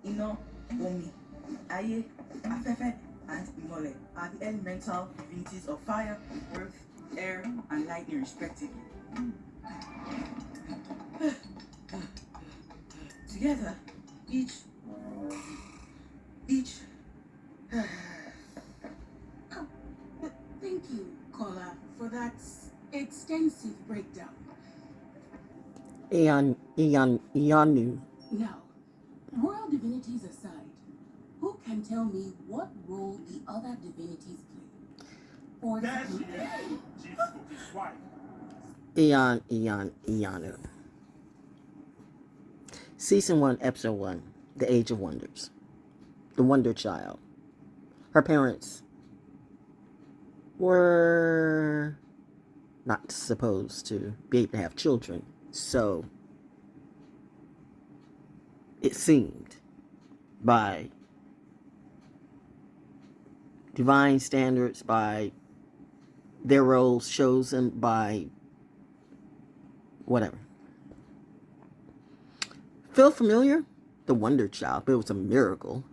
Ino, Omi, Aye, Afefe, and Imole are the elemental divinities of fire, earth, air, and lightning, respectively. Together, each. Thank you, Kola, for that extensive breakdown. Ianu. Now, royal divinities aside, who can tell me what role the other divinities play? For example, Ianu. Season 1, Episode 1, The Age of Wonders. The Wonder Child. Her parents were not supposed to be able to have children, so it seemed by divine standards, by their roles chosen, by whatever. Feel familiar? The Wonder Child. But it was a miracle.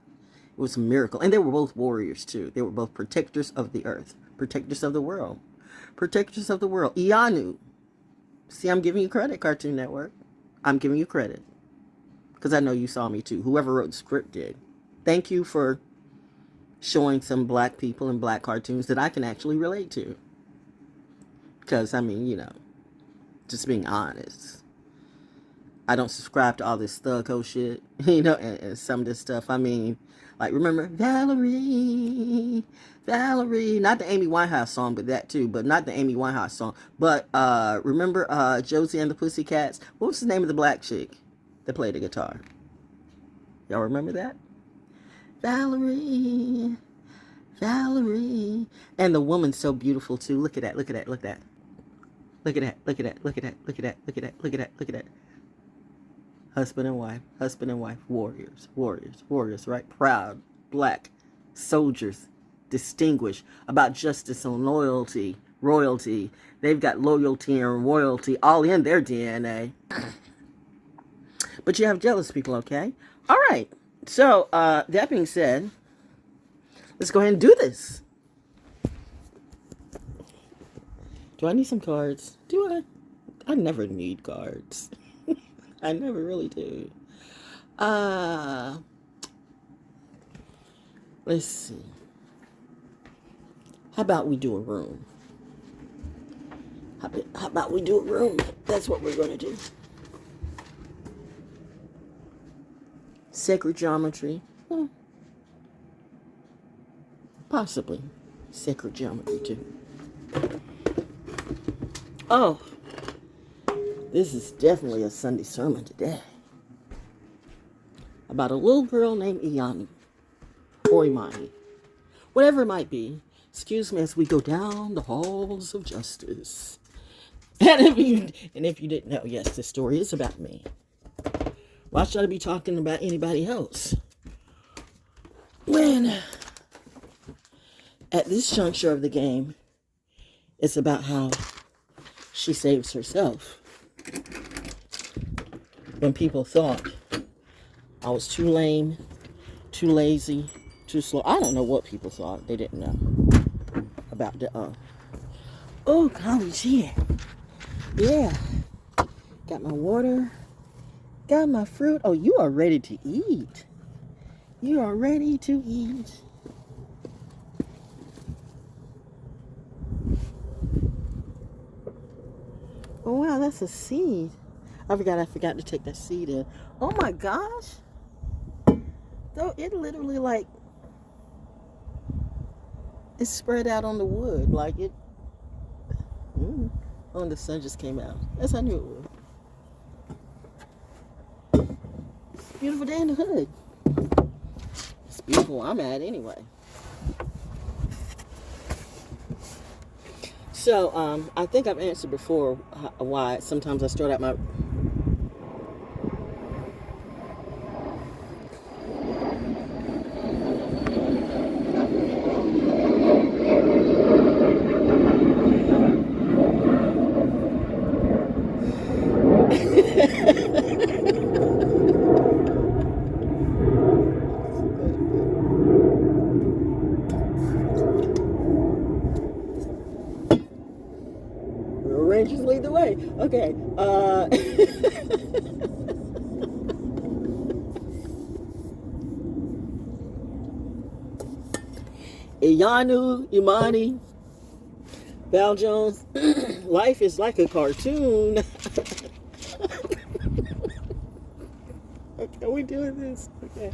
It was a miracle. And they were both warriors too. They were both protectors of the earth. Protectors of the world. Protectors of the world. Ianu. See, I'm giving you credit, Cartoon Network. I'm giving you credit. Because I know you saw me too. Whoever wrote the script did. Thank you for showing some black people and black cartoons that I can actually relate to. Because, I mean, you know, just being honest. I don't subscribe to all this thuggo shit, you know, and some of this stuff. I mean, like, remember Valerie, not the Amy Winehouse song, but that too, but not the Amy Winehouse song. But remember Josie and the Pussycats? What was the name of the black chick that played the guitar? Y'all remember that? Valerie. And the woman's so beautiful too. Look at that. Husband and wife, warriors, right? Proud, black, soldiers, distinguished, about justice and loyalty, royalty. They've got loyalty and royalty all in their DNA. But you have jealous people, okay? All right. So, that being said, let's go ahead and do this. Do I need some cards? Do I? I never need cards. I never really do. Let's see. How about we do a room? How about we do a room? That's what we're going to do. Sacred geometry. Possibly. Sacred geometry too. Oh. This is definitely a Sunday sermon today. About a little girl named Ianu. Or Imani. Whatever it might be. Excuse me as we go down the halls of justice. And if you didn't know, yes, this story is about me. Why should I be talking about anybody else? When, at this juncture of the game, it's about how she saves herself. When people thought I was too lame, too lazy, too slow. I don't know what people thought. They didn't know about the, oh, college here. Yeah. Got my water. Got my fruit. Oh, you are ready to eat. You are ready to eat. Oh, wow, that's a seed. I forgot to take that seed in. Oh my gosh. Though it literally like it's spread out on the wood like it. Oh, the sun just came out. Yes, I knew it would. It's a beautiful day in the hood. It's beautiful where I'm at anyway. So, I think I've answered before why sometimes I start out my Iyanu, Imani, ValJones. Life is like a cartoon. Okay, we doing this. Okay.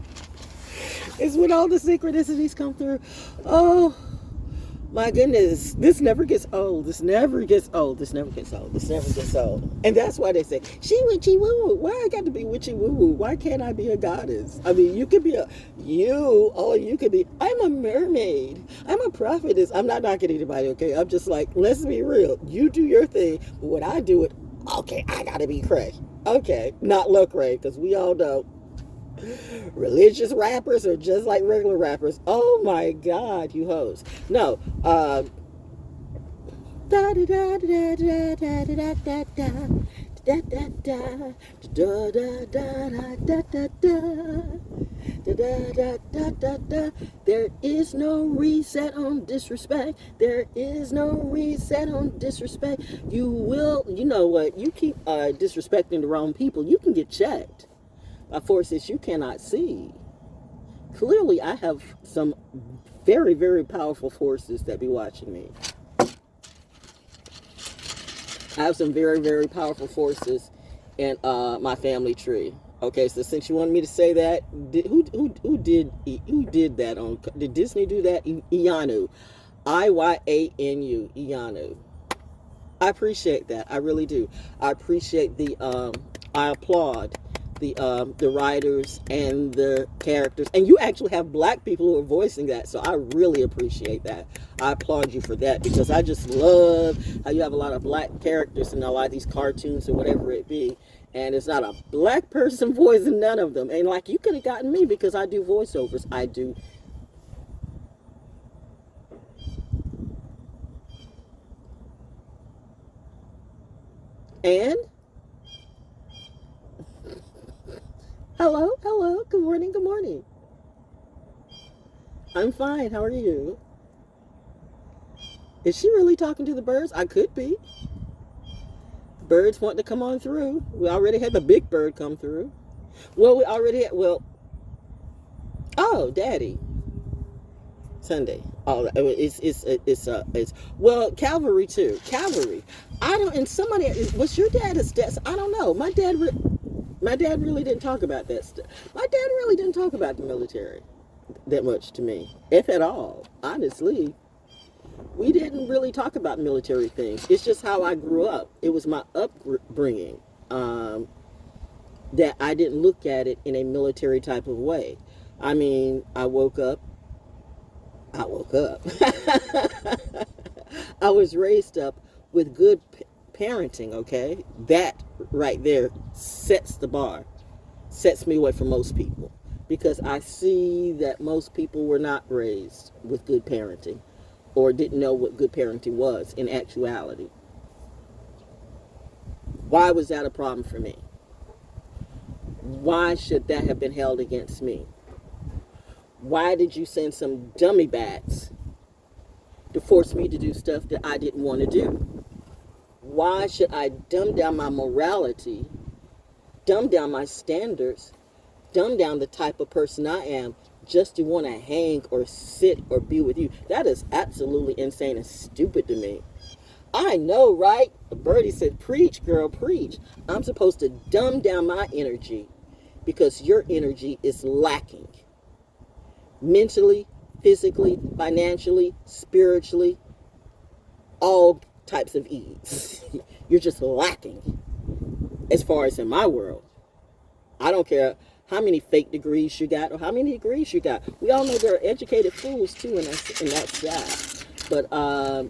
It's when all the synchronicities come through. Oh my goodness. This never gets old. This never gets old. This never gets old. This never gets old. And that's why they say, she witchy woo woo. Why I got to be witchy woo woo? Why can't I be a goddess? I mean, you could be you could be, I'm a mermaid. I'm a prophetess. I'm not knocking anybody, okay? I'm just like, let's be real. You do your thing, but when I do it, okay, I gotta be cray. Okay, not look cray, because we all know religious rappers are just like regular rappers. Oh my God, you hoes. No, da da da da da da da da da da da da da da da da. There is no reset on disrespect. There is no reset on disrespect. You know what? You keep disrespecting the wrong people, you can get checked by forces you cannot see. Clearly, I have some very, very powerful forces that be watching me. I have some very, very powerful forces in my family tree. Okay, so since you wanted me to say that, who did that on? Did Disney do that? Iyanu, Iyanu, Iyanu. I appreciate that. I really do. I appreciate I applaud the writers and the characters, and you actually have black people who are voicing that, so I really appreciate that. I applaud you for that, because I just love how you have a lot of black characters in a lot of these cartoons or whatever it be, and it's not a black person voicing none of them. And like, you could have gotten me because I do voiceovers. I do. And hello, good morning. I'm fine, how are you? Is she really talking to the birds? I could be. Birds want to come on through. We already had the big bird come through. Well, oh, Daddy. Sunday. Oh, it's well, Calvary too. Calvary. And somebody, was your dad a Stetson? I don't know. My dad really didn't talk about that stuff. My dad really didn't talk about the military that much to me, if at all. Honestly, we didn't really talk about military things. It's just how I grew up. It was my upbringing that I didn't look at it in a military type of way. I mean, I woke up. I was raised up with good parenting, okay? That right there sets the bar, sets me away from most people, because I see that most people were not raised with good parenting, or didn't know what good parenting was in actuality. Why was that a problem for me? Why should that have been held against me? Why did you send some dummy bats to force me to do stuff that I didn't want to do? Why should I dumb down my morality, dumb down my standards, dumb down the type of person I am just to want to hang or sit or be with you? That is absolutely insane and stupid to me. I know, right? Birdie said, preach, girl, preach. I'm supposed to dumb down my energy because your energy is lacking. Mentally, physically, financially, spiritually, all types of ease. You're just lacking as far as in my world. I don't care how many fake degrees you got or how many degrees you got. We all know there are educated fools too in that side. But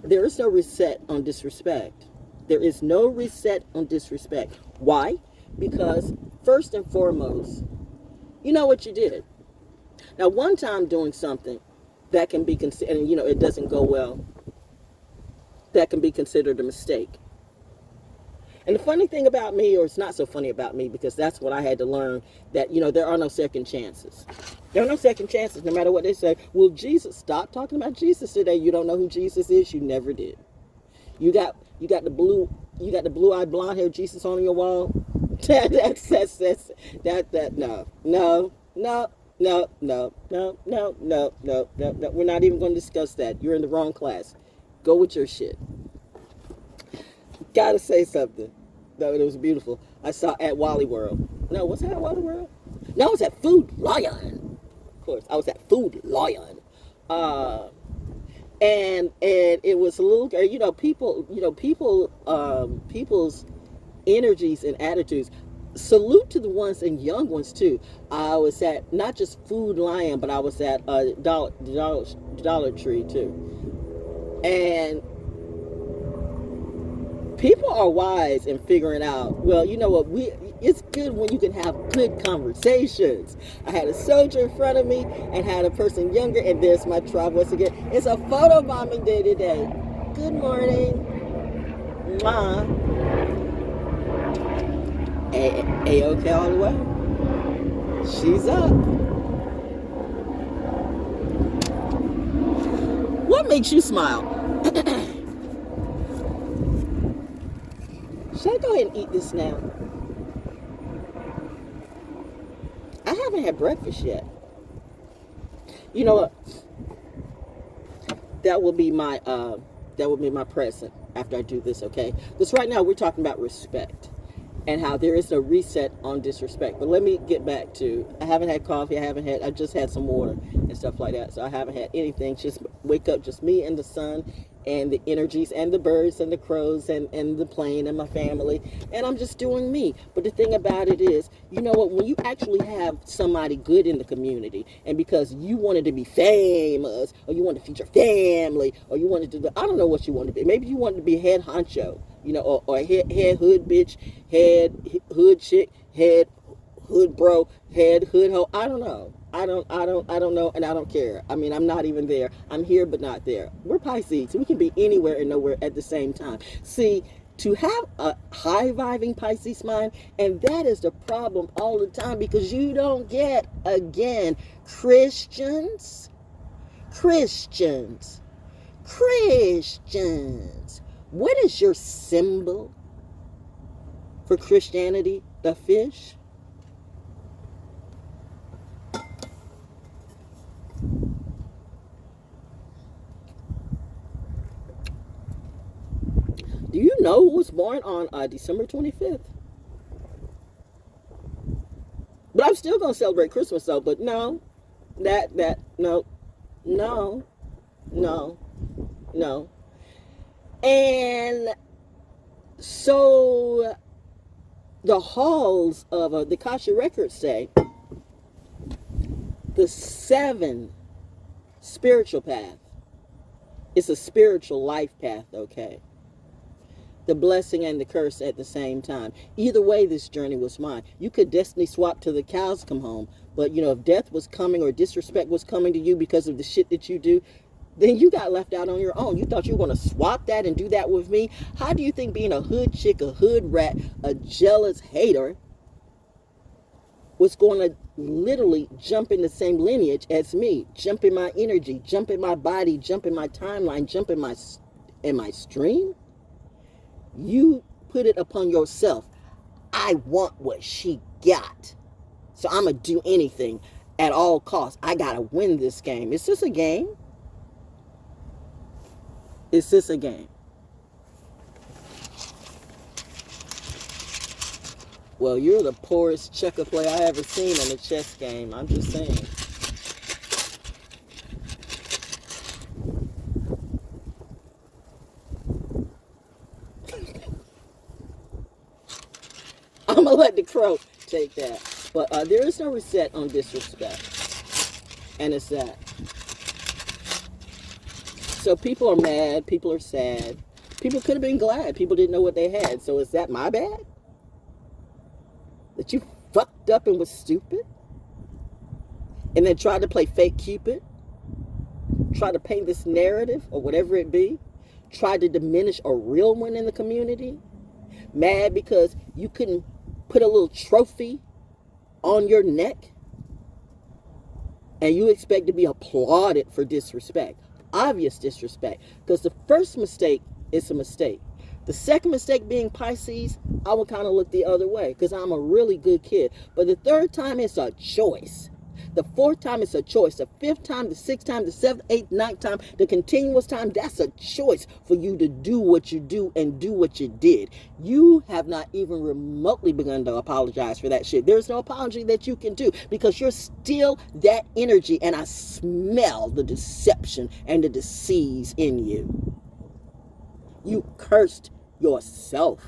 there is no reset on disrespect. There is no reset on disrespect. Why? Because first and foremost, you know what you did. Now, one time doing something that can be considered, and it doesn't go well, that can be considered a mistake. And the funny thing about me, or it's not so funny about me, because that's what I had to learn, that, there are no second chances. There are no second chances, no matter what they say. Well, Jesus, stop talking about Jesus today. You don't know who Jesus is. You never did. You got the blue-eyed, blonde-haired Jesus on your wall. No. No, no, no, no, no, no, no, no. We're not even going to discuss that. You're in the wrong class. Go with your shit. Gotta say something. No, it was beautiful. I saw at Wally World. No, was that at Wally World? No, I was at Food Lion. Of course, I was at Food Lion. And it was a little, people's energies and attitudes. Salute to the ones and young ones too. I was at not just Food Lion, but I was at Dollar Tree too. And people are wise in figuring out, well, you know what, it's good when you can have good conversations. I had a soldier in front of me and had a person younger, and there's my tribe once again. It's a photo bombing day today. Good morning. Mwah. Heyoka all the way. She's up. What makes you smile? Should I go ahead and eat this now? I haven't had breakfast yet. You know what? That will be my present after I do this, okay? Because right now we're talking about respect and how there is a reset on disrespect. But let me get back to, I haven't had coffee, I just had some water and stuff like that. So I haven't had anything. Just wake up, just me and the sun and the energies and the birds and the crows and the plane and my family. And I'm just doing me. But the thing about it is, you know what, when you actually have somebody good in the community, and because you wanted to be famous, or you wanted to feed your family, or you wanted to, I don't know what you wanted to be. Maybe you wanted to be head honcho, you know, or head hood bitch, head hood chick, head hood bro, head hood hoe. I don't know. I don't know, and I don't care. I mean, I'm not even there. I'm here, but not there. We're Pisces. We can be anywhere and nowhere at the same time. See, to have a high-vibing Pisces mind, and that is the problem all the time, because you don't get, again, Christians. What is your symbol for Christianity? The fish? Do you know who was born on December 25th? But I'm still going to celebrate Christmas though, but no. No. And so the halls of the Akashic records say the 7 spiritual path. It's a spiritual life path, okay? The blessing and the curse at the same time. Either way, this journey was mine. You could destiny swap till the cows come home. But, you know, if death was coming or disrespect was coming to you because of the shit that you do, then you got left out on your own. You thought you were going to swap that and do that with me? How do you think being a hood chick, a hood rat, a jealous hater was going to literally jump in the same lineage as me? Jump in my energy, jump in my body, jump in my timeline, jump in my stream? You put it upon yourself. I want what she got. So I'm going to do anything at all costs. I got to win this game. Is this a game? Is this a game? Well, you're the poorest checker player I ever seen in a chess game. I'm just saying. I'm going to let the crow take that. But there is no reset on disrespect. And it's that. So people are mad. People are sad. People could have been glad. People didn't know what they had. So is that my bad? That you fucked up and was stupid? And then tried to play fake Cupid? Tried to paint this narrative or whatever it be? Tried to diminish a real one in the community? Mad because you couldn't put a little trophy on your neck? And you expect to be applauded for disrespect. Obvious disrespect. Because the first mistake is a mistake. The second mistake being Pisces, I would kind of look the other way because I'm a really good kid. But the third time, it's a choice. The fourth time is a choice. The fifth time, the sixth time, the seventh, eighth, ninth time, the continuous time, that's a choice for you to do what you do and do what you did. You have not even remotely begun to apologize for that shit. There's no apology that you can do because you're still that energy, and I smell the deception and the disease in you. You cursed yourself.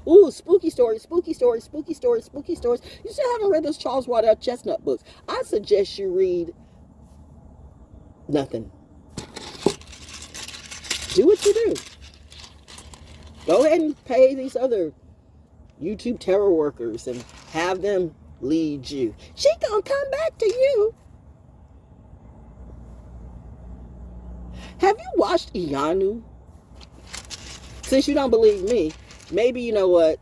Ooh, spooky stories, spooky stories, spooky stories, spooky stories. You still haven't read those Charles Waddell Chestnut books. I suggest you read nothing. Do what you do. Go ahead and pay these other YouTube terror workers and have them lead you. She gonna come back to you. Have you watched Ianu? Since you don't believe me, maybe you know what,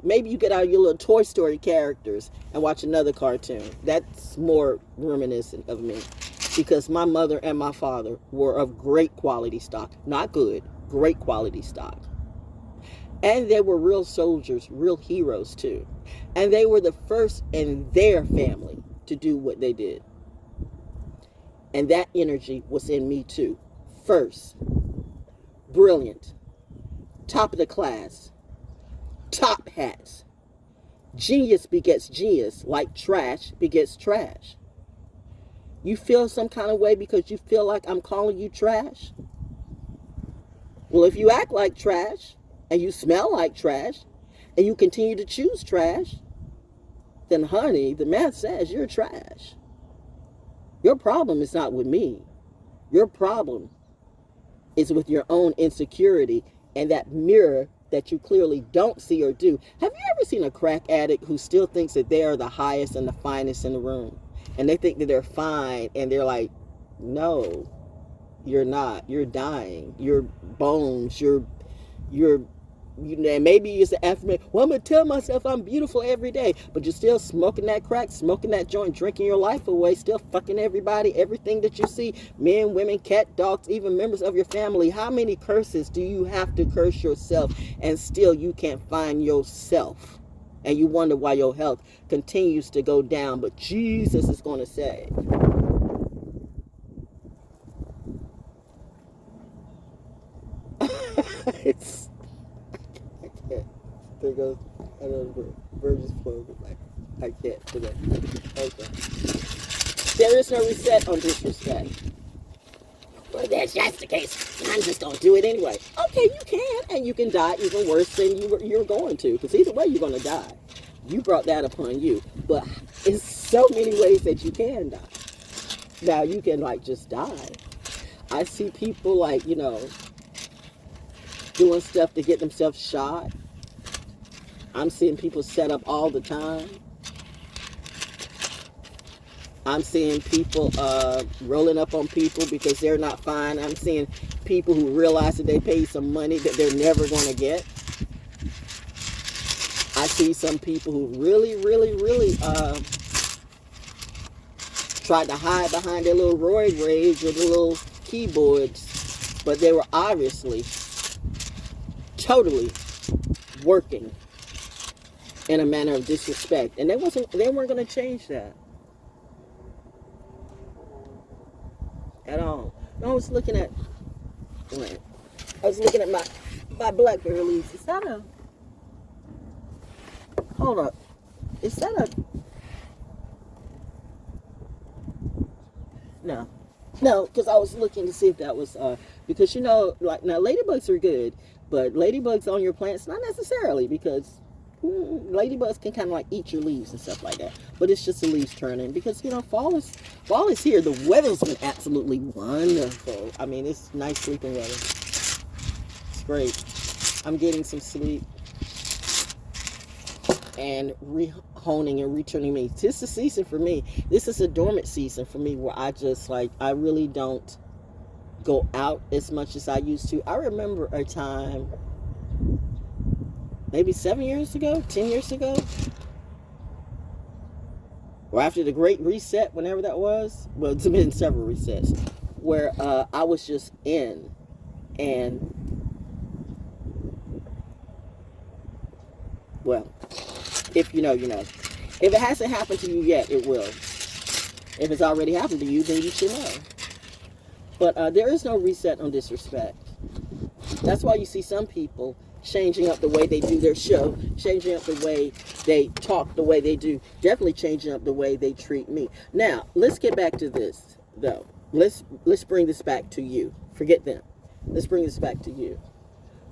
maybe you get out your little Toy Story characters and watch another cartoon. That's more reminiscent of me. Because my mother and my father were of great quality stock. Not good, great quality stock. And they were real soldiers, real heroes too. And they were the first in their family to do what they did. And that energy was in me too. First, brilliant, top of the class, top hats. Genius begets genius, like trash begets trash. You feel some kind of way because you feel like I'm calling you trash? Well, if you act like trash, and you smell like trash, and you continue to choose trash, then honey, the math says you're trash. Your problem is not with me. Your problem is with your own insecurity and that mirror that you clearly don't see or do. Have you ever seen a crack addict who still thinks that they are the highest and the finest in the room? And they think that they're fine, and they're like, no, you're not. You're dying. Your bones, and maybe it's an affirmation. Well, I'm going to tell myself I'm beautiful every day, but you're still smoking that crack, smoking that joint, drinking your life away, still fucking everybody, everything that you see, men, women, cat, dogs, even members of your family. How many curses do you have to curse yourself, and still you can't find yourself? And you wonder why your health continues to go down, but Jesus is going to say, there goes, I don't know, Virgin's flow, I can't today. Okay. There is no reset on disrespect. Well, that's just the case. I'm just going to do it anyway. Okay, you can, and you can die even worse than you're going to, because either way you're going to die. You brought that upon you. But it's so many ways that you can die. Now, you can, just die. I see people, doing stuff to get themselves shot. I'm seeing people set up all the time. I'm seeing people rolling up on people because they're not fine. I'm seeing people who realize that they paid some money that they're never going to get. I see some people who really tried to hide behind their little roid rage with the little keyboards, but they were obviously totally working in a manner of disrespect, and they weren't going to change that at all. No, I was looking at my BlackBerry leaves. Is that a? Hold up. Is that a? No, because I was looking to see if that was because now ladybugs are good, but ladybugs on your plants not necessarily, because ladybugs can kind of eat your leaves and stuff like that. But it's just the leaves turning, because fall is here. The weather's been absolutely wonderful. I mean, it's nice sleeping weather. It's great. I'm getting some sleep and honing and returning me. This is the season for me. This is a dormant season for me, where I just I really don't go out as much as I used to. I remember a time, maybe 7 years ago, 10 years ago, or after the Great Reset, whenever that was. Well, it's been several resets, where I was just in, and well, if you know, you know. If it hasn't happened to you yet, it will. If it's already happened to you, then you should know. But there is no reset on disrespect. That's why you see some people changing up the way they do their show, changing up the way they talk, the way they do, definitely changing up the way they treat me. Now, let's get back to this, though. Let's bring this back to you. Forget them. Let's bring this back to you.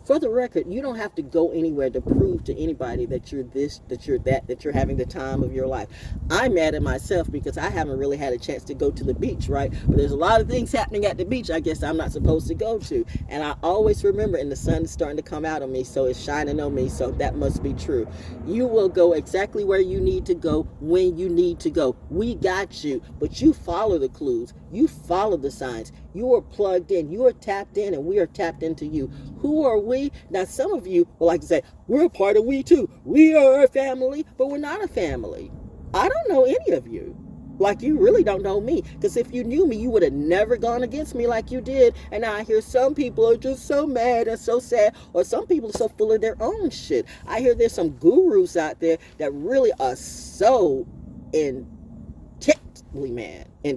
For the record, you don't have to go anywhere to prove to anybody that you're this, that you're that, that you're having the time of your life. I'm mad at myself because I haven't really had a chance to go to the beach, right? But there's a lot of things happening at the beach I guess I'm not supposed to go to. And I always remember, and the sun is starting to come out on me, so it's shining on me, so that must be true. You will go exactly where you need to go when you need to go. We got you, but you follow the clues. You follow the signs. You are plugged in. You are tapped in, and we are tapped into you. Who are we? Now, some of you will like to say, we're a part of we too. We are a family, but we're not a family. I don't know any of you. Like, you really don't know me. Because if you knew me, you would have never gone against me like you did. And now I hear some people are just so mad and so sad. Or some people are so full of their own shit. I hear there's some gurus out there that really are so intensely mad. I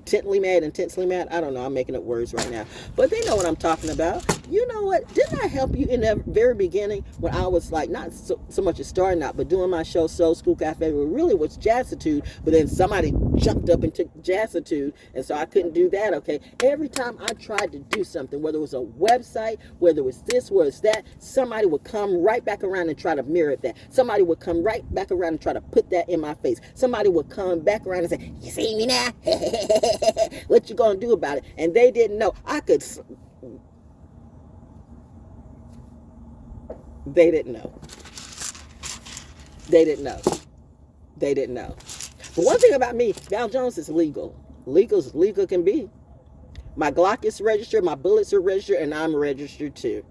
don't know, I'm making up words right now, but they know what I'm talking about. You know what, didn't I help you in the very beginning when I was like, not so much as starting out, but doing my show Soul School Cafe, where really was Jazzitude, but then somebody jumped up and took Jazzitude, and so I couldn't do that. Okay, every time I tried to do something, whether it was a website, whether it was this, whether it's that, somebody would come right back around and try to mirror that. Somebody would come right back around and try to put that in my face. Somebody would come back around and say, you see me now? What you gonna do about it? And they didn't know. They didn't know. But one thing about me, Val Jones is legal. Legal as legal can be. My Glock is registered, my bullets are registered, and I'm registered too.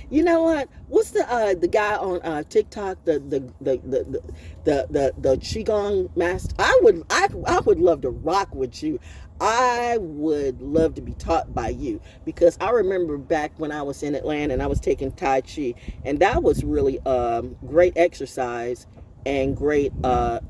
You know what? What's the guy on TikTok, the Qigong master? I would love to rock with you. I would love to be taught by you, because I remember back when I was in Atlanta and I was taking Tai Chi, and that was really great exercise and great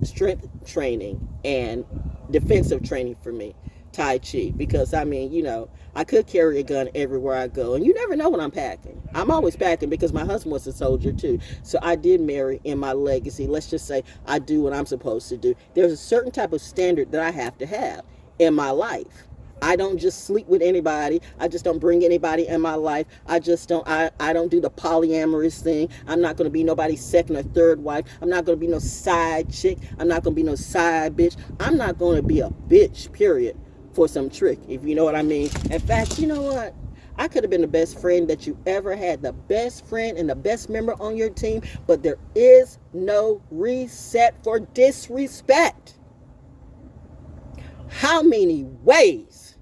strength training and defensive training for me. Tai Chi, because I mean, you know, I could carry a gun everywhere I go, and you never know what I'm packing. I'm always packing because my husband was a soldier too, so I did marry in my legacy. Let's just say I do what I'm supposed to do. There's a certain type of standard that I have to have in my life. I don't just sleep with anybody. I just don't bring anybody in my life. I don't do the polyamorous thing. I'm not going to be nobody's second or third wife. I'm not going to be no side chick. I'm not going to be no side bitch. I'm not going to be a bitch, period, for some trick, if you know what I mean. In fact, you know what? I could have been the best friend that you ever had, the best friend and the best member on your team, but there is no reset for disrespect. How many ways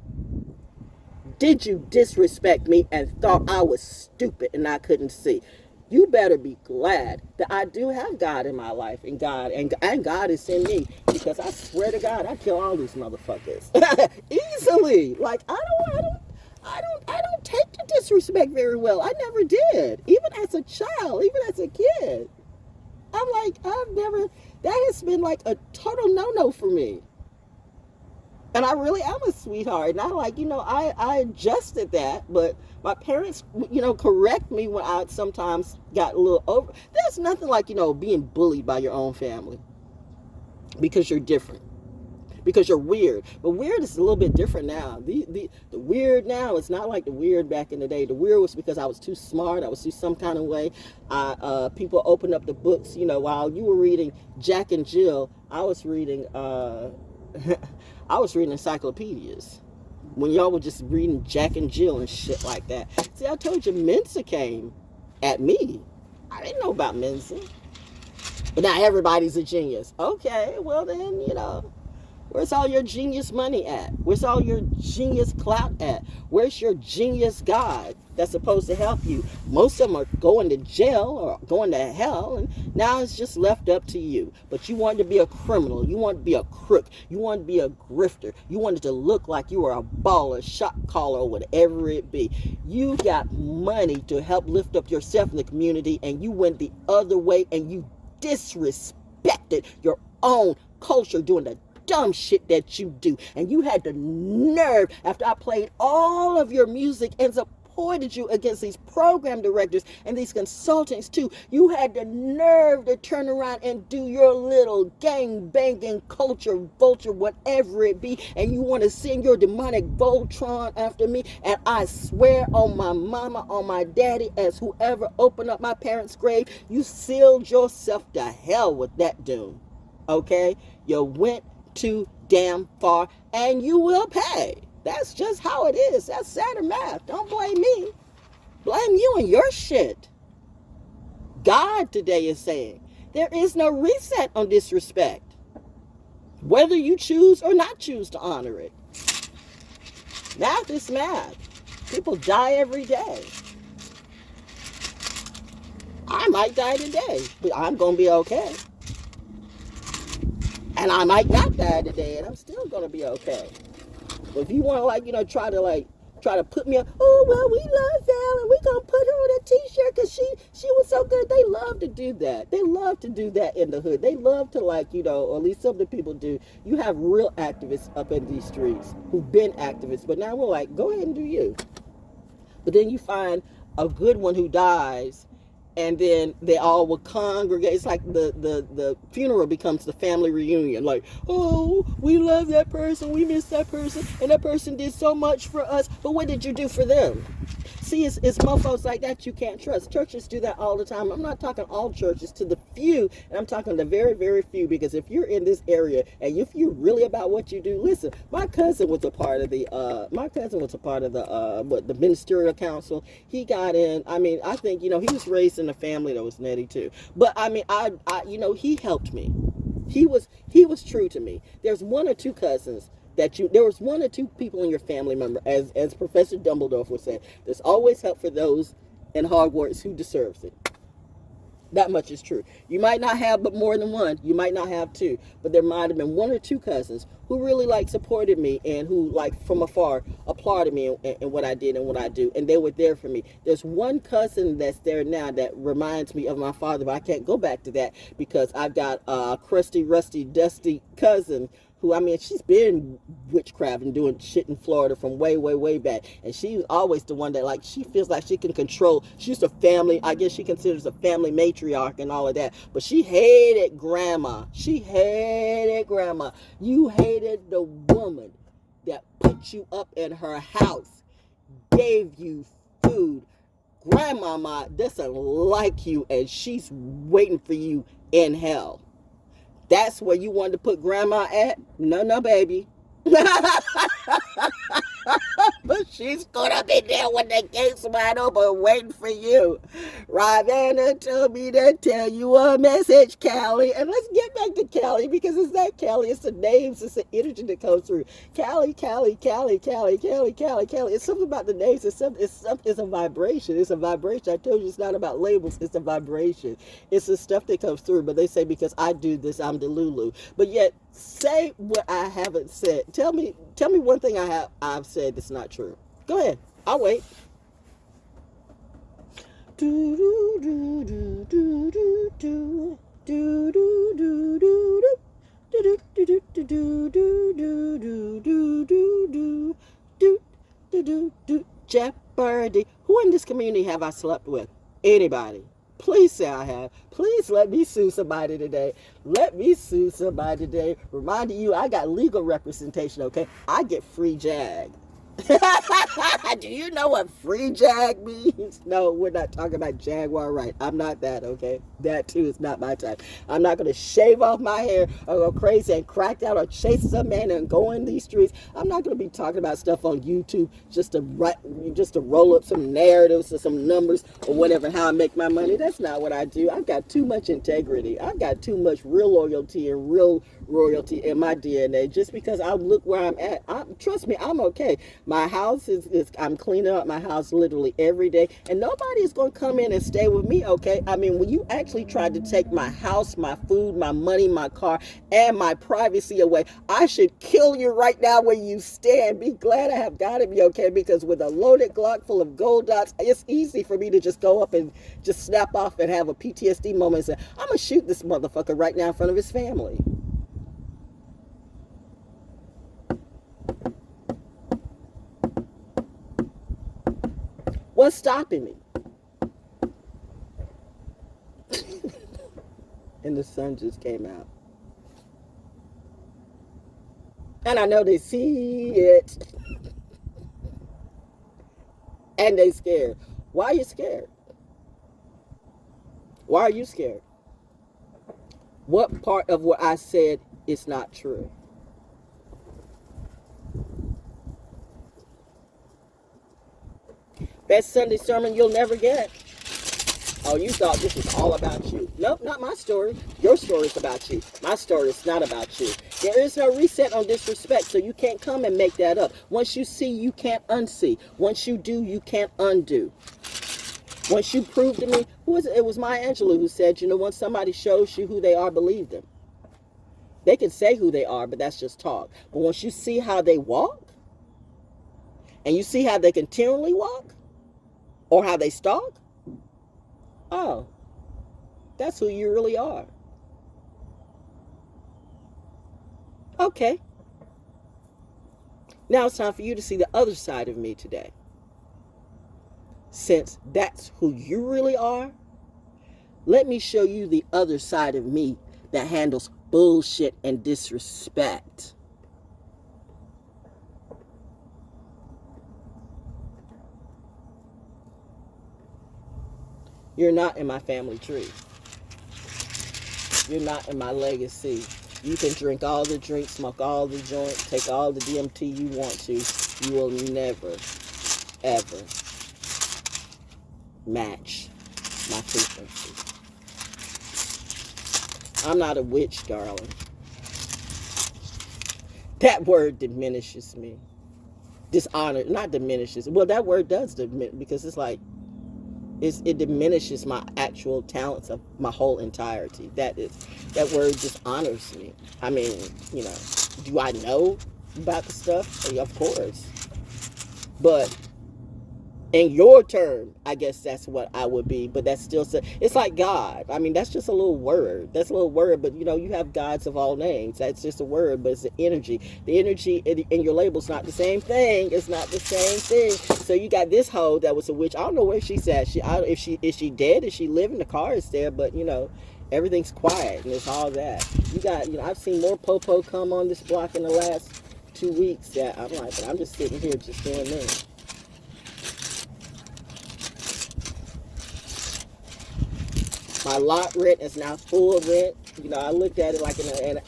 did you disrespect me and thought I was stupid and I couldn't see? You better be glad that I do have God in my life, and God is in me, because I swear to God, I kill all these motherfuckers easily. Like, I don't take the disrespect very well. I never did, even as a child, even as a kid. I'm like, that has been like a total no-no for me. And I really am a sweetheart. And I I adjusted that. But my parents, correct me when I sometimes got a little over. There's nothing like, being bullied by your own family. Because you're different. Because you're weird. But weird is a little bit different now. The weird now is not like the weird back in the day. The weird was because I was too smart. I was too some kind of way. People opened up the books, while you were reading Jack and Jill, I was reading encyclopedias. When y'all were just reading Jack and Jill and shit like that. See, I told you Mensa came at me. I didn't know about Mensa. But now everybody's a genius. Okay, well then, where's all your genius money at? Where's all your genius clout at? Where's your genius God that's supposed to help you? Most of them are going to jail or going to hell, and now it's just left up to you. But you wanted to be a criminal. You wanted to be a crook. You wanted to be a grifter. You wanted to look like you were a baller, shot caller, or whatever it be. You got money to help lift up yourself in the community, and you went the other way, and you disrespected your own culture doing the dumb shit that you do. And you had the nerve, after I played all of your music and supported you against these program directors and these consultants too, you had the nerve to turn around and do your little gang banging culture vulture, whatever it be, and you want to send your demonic Voltron after me. And I swear on my mama, on my daddy, as whoever opened up my parents' grave, you sealed yourself to hell with that doom. Okay? You went too damn far, and you will pay. That's just how it is. That's Saturn math. Don't blame me. Blame you and your shit. God today is saying there is no reset on disrespect, whether you choose or not choose to honor it. Math is math. People die every day. I might die today, but I'm going to be okay. And I might not die today, and I'm still going to be okay. But if you want to, try to put me up, oh, well, we love Val, and we're going to put her on a t-shirt because she was so good. They love to do that. They love to do that in the hood. They love to, or at least some of the people do. You have real activists up in these streets who've been activists, but now we're like, go ahead and do you. But then you find a good one who dies, and then they all will congregate. It's like the funeral becomes the family reunion. Like, oh, we love that person, we miss that person, and that person did so much for us, but what did you do for them? See, it's mofos like that you can't trust. Churches do that all the time. I'm not talking all churches, to the few, and I'm talking the very, very few, because if you're in this area and if you're really about what you do, listen, my cousin was a part of the the ministerial council. He got in. I mean, I think, he was raised in a family that was nutty too. But I mean, I he helped me. He was true to me. There's one or two cousins there was one or two people in your family member, as Professor Dumbledore would say, there's always help for those in Hogwarts who deserves it. That much is true. You might not have but more than one. You might not have two. But there might have been one or two cousins who really supported me and who from afar applauded me and what I did and what I do. And they were there for me. There's one cousin that's there now that reminds me of my father, but I can't go back to that because I've got a crusty, rusty, dusty cousin who, I mean, she's been witchcraft and doing shit in Florida from way, way, way back. And she's always the one that, she feels like she can control. She's a family, I guess she considers a family matriarch and all of that. But she hated grandma. She hated grandma. You hated the woman that put you up in her house, gave you food. Grandmama doesn't like you, and she's waiting for you in hell. That's where you wanted to put grandma at? No, baby. But she's gonna be there when the gates wide open waiting for you. Ravenna told me to tell you a message, Callie. And let's get back to Callie, because it's not Callie, it's the names, it's the energy that comes through. Callie. It's something about the names. It's a vibration. It's a vibration. I told you it's not about labels, it's a vibration. It's the stuff that comes through. But they say because I do this, I'm Delulu. But yet, say what I haven't said. Tell me one thing I've said that's not true. Go ahead. I'll wait. Jeopardy. Who in this community have I slept with? Anybody? Please say I have. Please let me sue somebody today. Let me sue somebody today. Reminding you, I got legal representation, okay? I get free jag. Do you know what free jag means? No, we're not talking about Jaguar right. I'm not that, okay? That too is not my type. I'm not going to shave off my hair or go crazy and crack out or chase some man and go in these streets. I'm not going to be talking about stuff on YouTube just to roll up some narratives or some numbers or whatever, how I make my money. That's not what I do. I've got too much integrity. I've got too much real loyalty and real royalty in my DNA. Just because I look where I'm at, trust me, I'm okay. My house is I'm cleaning up my house literally every day, and nobody is going to come in and stay with me, okay? I mean, when you actually tried to take my house, my food, my money, my car, and my privacy away, I should kill you right now where you stand. Be glad I have got me, okay? Because with a loaded Glock full of gold dots, it's easy for me to just go up and just snap off and have a PTSD moment and say, I'm going to shoot this motherfucker right now in front of his family. What's stopping me? And the sun just came out. And I know they see it. And they scared. Why are you scared? Why are you scared? What part of what I said is not true? Best Sunday sermon you'll never get. Oh, you thought this was all about you. Nope, not my story. Your story is about you. My story is not about you. There is no reset on disrespect, so you can't come and make that up. Once you see, you can't unsee. Once you do, you can't undo. Once you prove to me, who was it? It was Maya Angelou who said, you know, once somebody shows you who they are, believe them. They can say who they are, but that's just talk. But once you see how they walk, and you see how they continually walk, or how they stalk, oh, that's who you really are. Okay. Now it's time for you to see the other side of me today. Since that's who you really are, let me show you the other side of me that handles bullshit and disrespect. You're not in my family tree. You're not in my legacy. You can drink all the drinks, smoke all the joints, take all the DMT you want to. You will never, ever match my frequency. I'm not a witch, darling. That word diminishes me. Dishonor, not diminishes. Well, that word does diminish, because it's like, it diminishes my actual talents of my whole entirety. That word just honors me. I mean, you know, do I know about the stuff? Of course. But in your term, I guess that's what I would be. But that's still, it's like God. I mean, that's just a little word. That's a little word. But, you know, you have gods of all names. That's just a word, but it's the energy. The energy in your label's not the same thing. It's not the same thing. So you got this hoe that was a witch. I don't know where she's at. Is she dead? Is she living? The car is there. But, you know, everything's quiet and it's all that. You got, you know, I've seen more popo come on this block in the last 2 weeks that I'm like, but I'm just sitting here just doing this. My lot rent is now full rent. You know, I looked at it like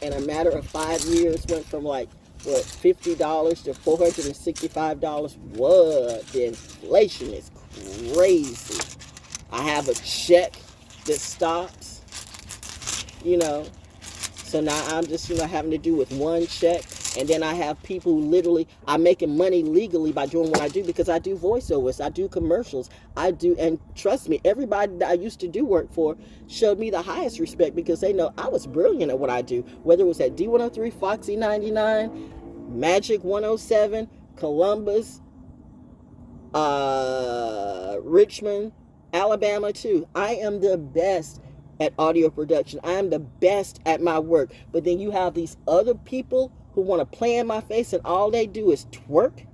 in a matter of 5 years, went from like, what, $50 to $465. What? The inflation is crazy. I have a check that stops, you know. So now I'm just, you know, having to do with one check. And then I have people who literally, I'm making money legally by doing what I do, because I do voiceovers, I do commercials, I do, and trust me, everybody that I used to do work for showed me the highest respect, because they know I was brilliant at what I do, whether it was at D103, Foxy 99, Magic 107, Columbus, Richmond, Alabama too. I am the best at audio production. I am the best at my work. But then you have these other people who want to play in my face, and all they do is twerk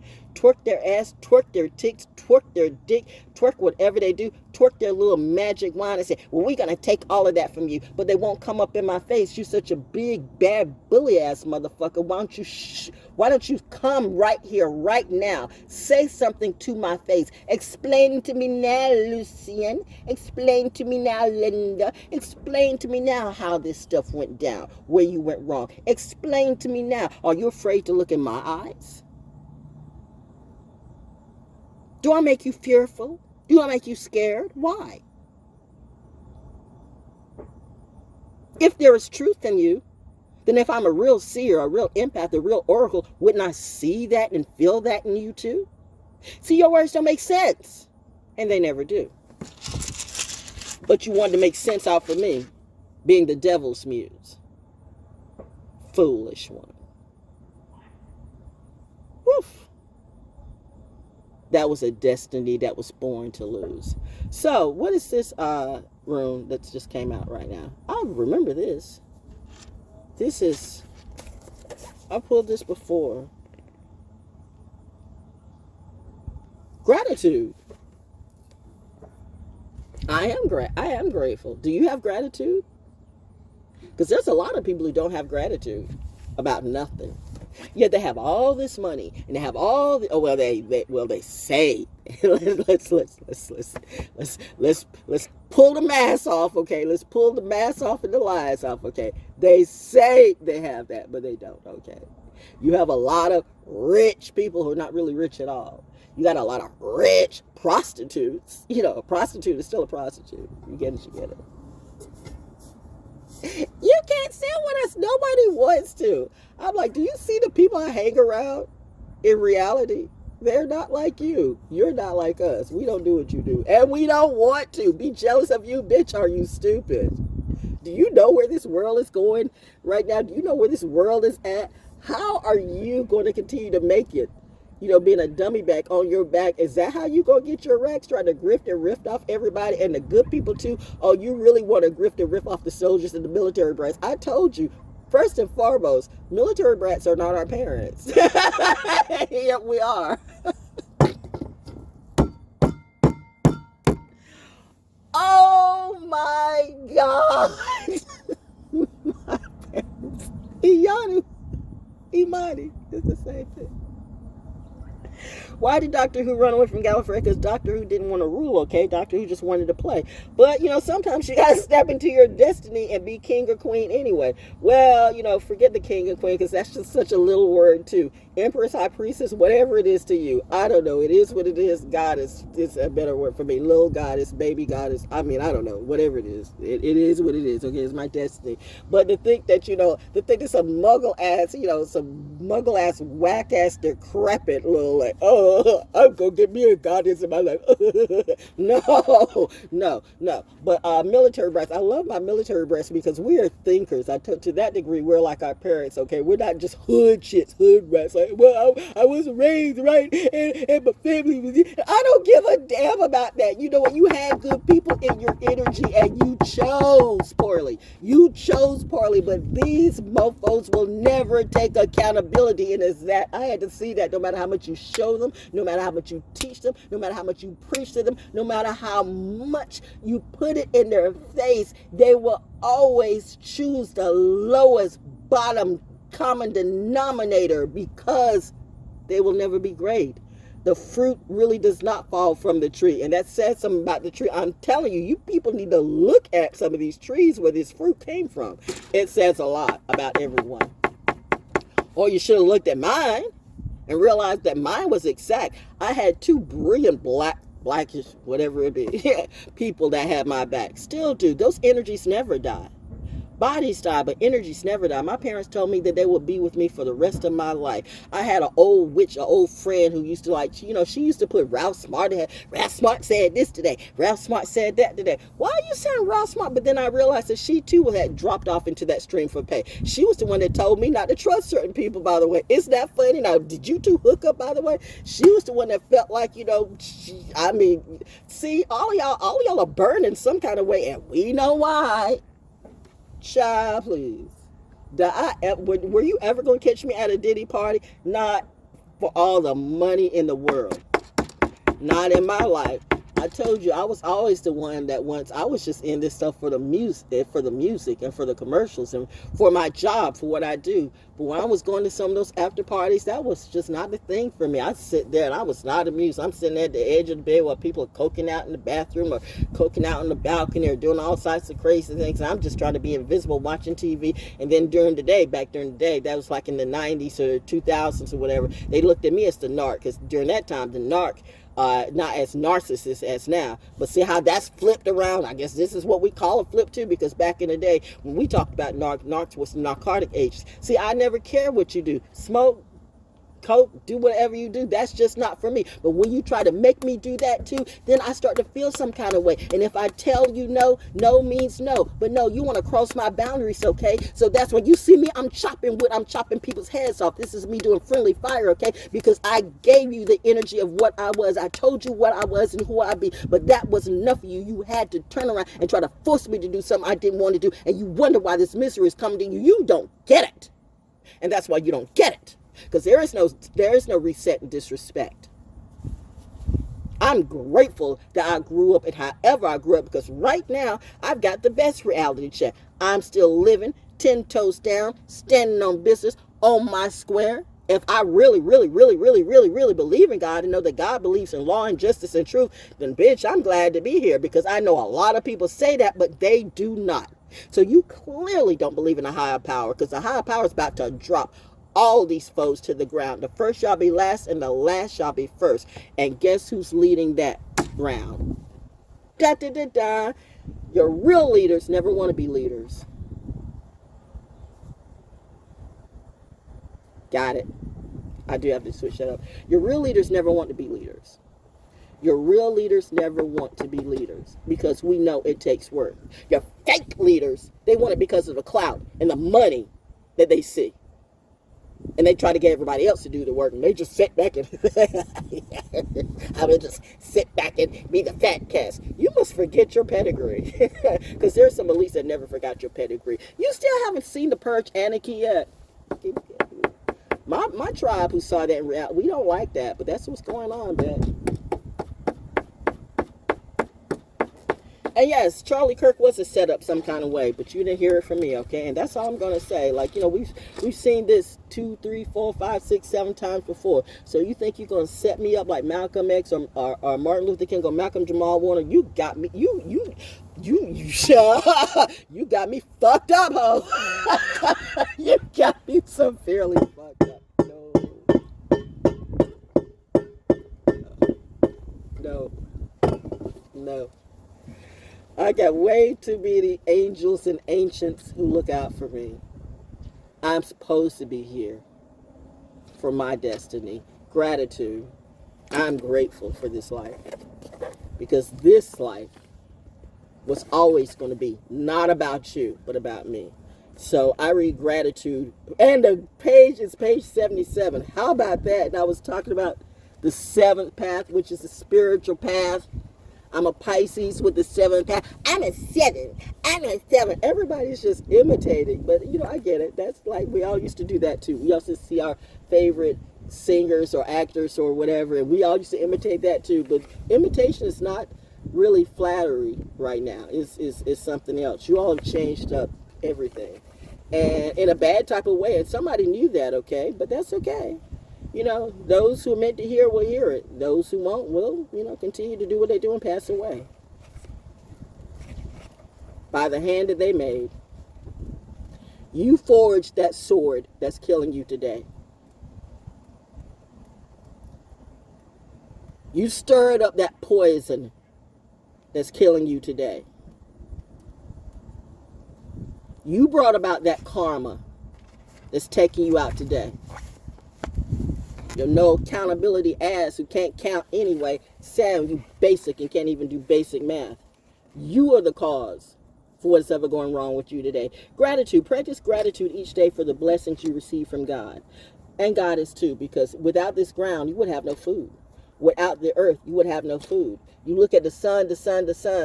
their ass, twerk their tits, twerk their dick, twerk whatever they do, twerk their little magic wand and say, well, we're going to take all of that from you. But they won't come up in my face. You such a big, bad, bully ass motherfucker. Why don't you come right here, right now? Say something to my face. Explain to me now, Lucian. Explain to me now, Linda. Explain to me now how this stuff went down, where you went wrong. Explain to me now. Are you afraid to look in my eyes? Do I make you fearful? Do I make you scared? Why? If there is truth in you, then if I'm a real seer, a real empath, a real oracle, wouldn't I see that and feel that in you too? See, your words don't make sense. And they never do. But you wanted to make sense out for me, being the devil's muse. Foolish one. Woof. That was a destiny that was born to lose. So, what is this room that just came out right now? I remember this. This is, I pulled this before. Gratitude. I am grateful. Do you have gratitude? Because there's a lot of people who don't have gratitude about nothing. Yet they have all this money and they have all the they say let's pull the mask off, okay? Let's pull the mask off and the lies off, okay? They say they have that, but they don't, okay? You have a lot of rich people who are not really rich at all. You got a lot of rich prostitutes. You know, a prostitute is still a prostitute. You get it, you get it. You can't sit with us. Nobody wants to. I'm like, do you see the people I hang around? In reality, they're not like you. You're not like us. We don't do what you do. And we don't want to. Be jealous of you, bitch. Are you stupid? Do you know where this world is going right now? Do you know where this world is at? How are you going to continue to make it? You know, being a dummy back on your back. Is that how you gonna get your racks? Trying to grift and riff off everybody and the good people too? Oh, you really want to grift and riff off the soldiers and the military brats? I told you, first and foremost, military brats are not our parents. Yep, we are. Oh my God. My parents. Iyanu, Imani, it's the same thing. Why did Doctor Who run away from Gallifrey? Because Doctor Who didn't want to rule, okay? Doctor Who just wanted to play. But, you know, sometimes you got to step into your destiny and be king or queen anyway. Well, you know, forget the king and queen because that's just such a little word, too. Empress, high priestess, whatever it is to you. I don't know. It is what it is. Goddess is a better word for me. Little goddess, baby goddess. I mean, I don't know. Whatever it is. It is what it is, okay? It's my destiny. But to think that, you know, to think that some muggle-ass, you know, some muggle-ass, whack-ass, decrepit little, like, oh, I'm gonna get me a goddess in my life. No. But military brats, I love my military brats because we are thinkers. To that degree, we're like our parents, okay? We're not just hood shits, hood rats. Like, well, I was raised right, and my family was. I don't give a damn about that. You know what? You had good people in your energy, and you chose poorly. You chose poorly, but these mofos will never take accountability, and it's that I had to see that no matter how much you show them, no matter how much you teach them, no matter how much you preach to them, no matter how much you put it in their face, they will always choose the lowest bottom common denominator because they will never be great. The fruit really does not fall from the tree. And that says something about the tree. I'm telling you, you people need to look at some of these trees where this fruit came from. It says a lot about everyone. Or you should have looked at mine and realized that mine was exact. I had two brilliant blackish, whatever it is, people that had my back. Still do. Those energies never die. Bodies die, but energies never die. My parents told me that they would be with me for the rest of my life. I had an old witch, an old friend who used to like, you know, she used to put Ralph Smart ahead. Ralph Smart said this today. Ralph Smart said that today. Why are you saying Ralph Smart? But then I realized that she too had dropped off into that stream for pay. She was the one that told me not to trust certain people, by the way. Isn't that funny? Now, did you two hook up, by the way? She was the one that felt like, you know, see, all of y'all are burning some kind of way, and we know why. Child, please. Were you ever going to catch me at a Diddy party? Not for all the money in the world. Not in my life. I told you I was always the one that once I was just in this stuff for the music and for the commercials and for my job, for what I do. But when I was going to some of those after parties, that was just not the thing for me. I'd sit there and I was not amused. I'm sitting at the edge of the bed while people are coking out in the bathroom or coking out on the balcony or doing all sorts of crazy things. And I'm just trying to be invisible watching TV. And then back during the day, that was like in the 90s or 2000s or whatever, they looked at me as the narc. Because during that time, the narc, not as narcissist as now, but see how that's flipped around. I guess this is what we call a flip too, because back in the day when we talked about narcs was narcotic agents. See, I never care what you do, smoke, coke, do whatever you do. That's just not for me. But when you try to make me do that too, then I start to feel some kind of way. And if I tell you no, no means no. But no, you want to cross my boundaries, okay? So that's when you see me, I'm chopping wood, I'm chopping people's heads off. This is me doing friendly fire, okay? Because I gave you the energy of what I was. I told you what I was and who I be. But that wasn't enough for you. You had to turn around and try to force me to do something I didn't want to do. And you wonder why this misery is coming to you. You don't get it. And that's why you don't get it. Because there is no reset and disrespect. I'm grateful that I grew up and however I grew up, because right now I've got the best reality check. I'm still living 10 toes down, standing on business on my square. If I really believe in God and know that God believes in law and justice and truth, then bitch, I'm glad to be here, because I know a lot of people say that, but they do not. So you clearly don't believe in a higher power, because the higher power is about to drop all these foes to the ground. The first shall be last and the last shall be first. And guess who's leading that round? Da da da da. Your real leaders never want to be leaders. Got it. I do have to switch that up. Your real leaders never want to be leaders. Your real leaders never want to be leaders, because we know it takes work. Your fake leaders, they want it because of the clout and the money that they see. And they try to get everybody else to do the work, and they just sit back and I will just sit back and be the fat cast. You must forget your pedigree, because there's some elites that never forgot your pedigree. You still haven't seen the Purge Anarchy yet. My tribe who saw that in reality, we don't like that, but that's what's going on, man. And yes, Charlie Kirk was a setup some kind of way, but you didn't hear it from me, okay? And that's all I'm gonna say. Like, you know, we've seen this 2, 3, 4, 5, 6, 7 times before. So you think you're gonna set me up like Malcolm X or Martin Luther King or Malcolm Jamal Warner? You got me. You got me fucked up, ho. You got me severely fucked up. No. I got way too many angels and ancients who look out for me. I'm supposed to be here for my destiny. Gratitude. I'm grateful for this life, because this life was always going to be not about you, but about me. So I read gratitude. And the page is page 77. How about that? And I was talking about the 7th path, which is the spiritual path. I'm a Pisces with the 7th path. I'm a 7. Everybody's just imitating. But, you know, I get it. That's like, we all used to do that too. We used to see our favorite singers or actors or whatever, and we all used to imitate that too. But imitation is not really flattery right now. It's something else. You all have changed up everything. And in a bad type of way. And somebody knew that, okay? But that's okay. You know, those who are meant to hear will hear it. Those who won't will, you know, continue to do what they do and pass away. By the hand that they made. You forged that sword that's killing you today. You stirred up that poison that's killing you today. You brought about that karma that's taking you out today. Your no accountability ass who can't count anyway, Sam, you basic and can't even do basic math. You are the cause for what's ever going wrong with you today. Gratitude. Practice gratitude each day for the blessings you receive from God. And God is too, because without this ground, you would have no food. Without the earth, you would have no food. You look at the sun,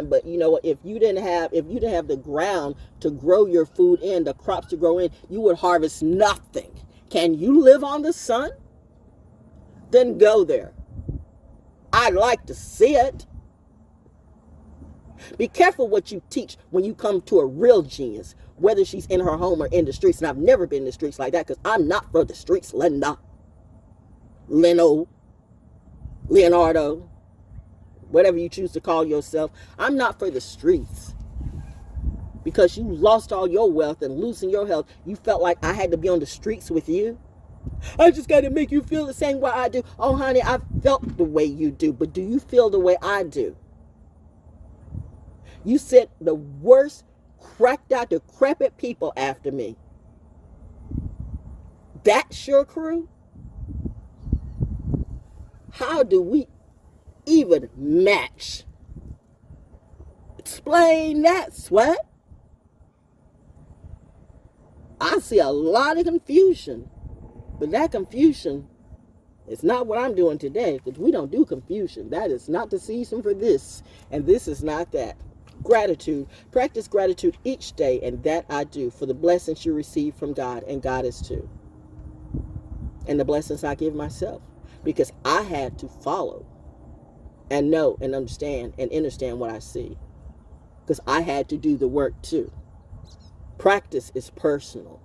but you know what? If you didn't have the ground to grow your food in, the crops to grow in, you would harvest nothing. Can you live on the sun? Then go there. I'd like to see it. Be careful what you teach when you come to a real genius, whether she's in her home or in the streets. And I've never been in the streets like that, because I'm not for the streets, Linda. Leonardo, whatever you choose to call yourself. I'm not for the streets. Because you lost all your wealth and losing your health, you felt like I had to be on the streets with you. I just got to make you feel the same way I do. Oh, honey, I've felt the way you do, but do you feel the way I do? You sent the worst, cracked out, decrepit people after me. That's your crew? How do we even match? Explain that, sweat. I see a lot of confusion. But that confusion is not what I'm doing today, because we don't do confusion. That is not the season for this, and this is not that. Gratitude. Practice gratitude each day, and that I do, for the blessings you receive from God, and God is too. And the blessings I give myself, because I had to follow and know and understand what I see. Because I had to do the work too. Practice is personal.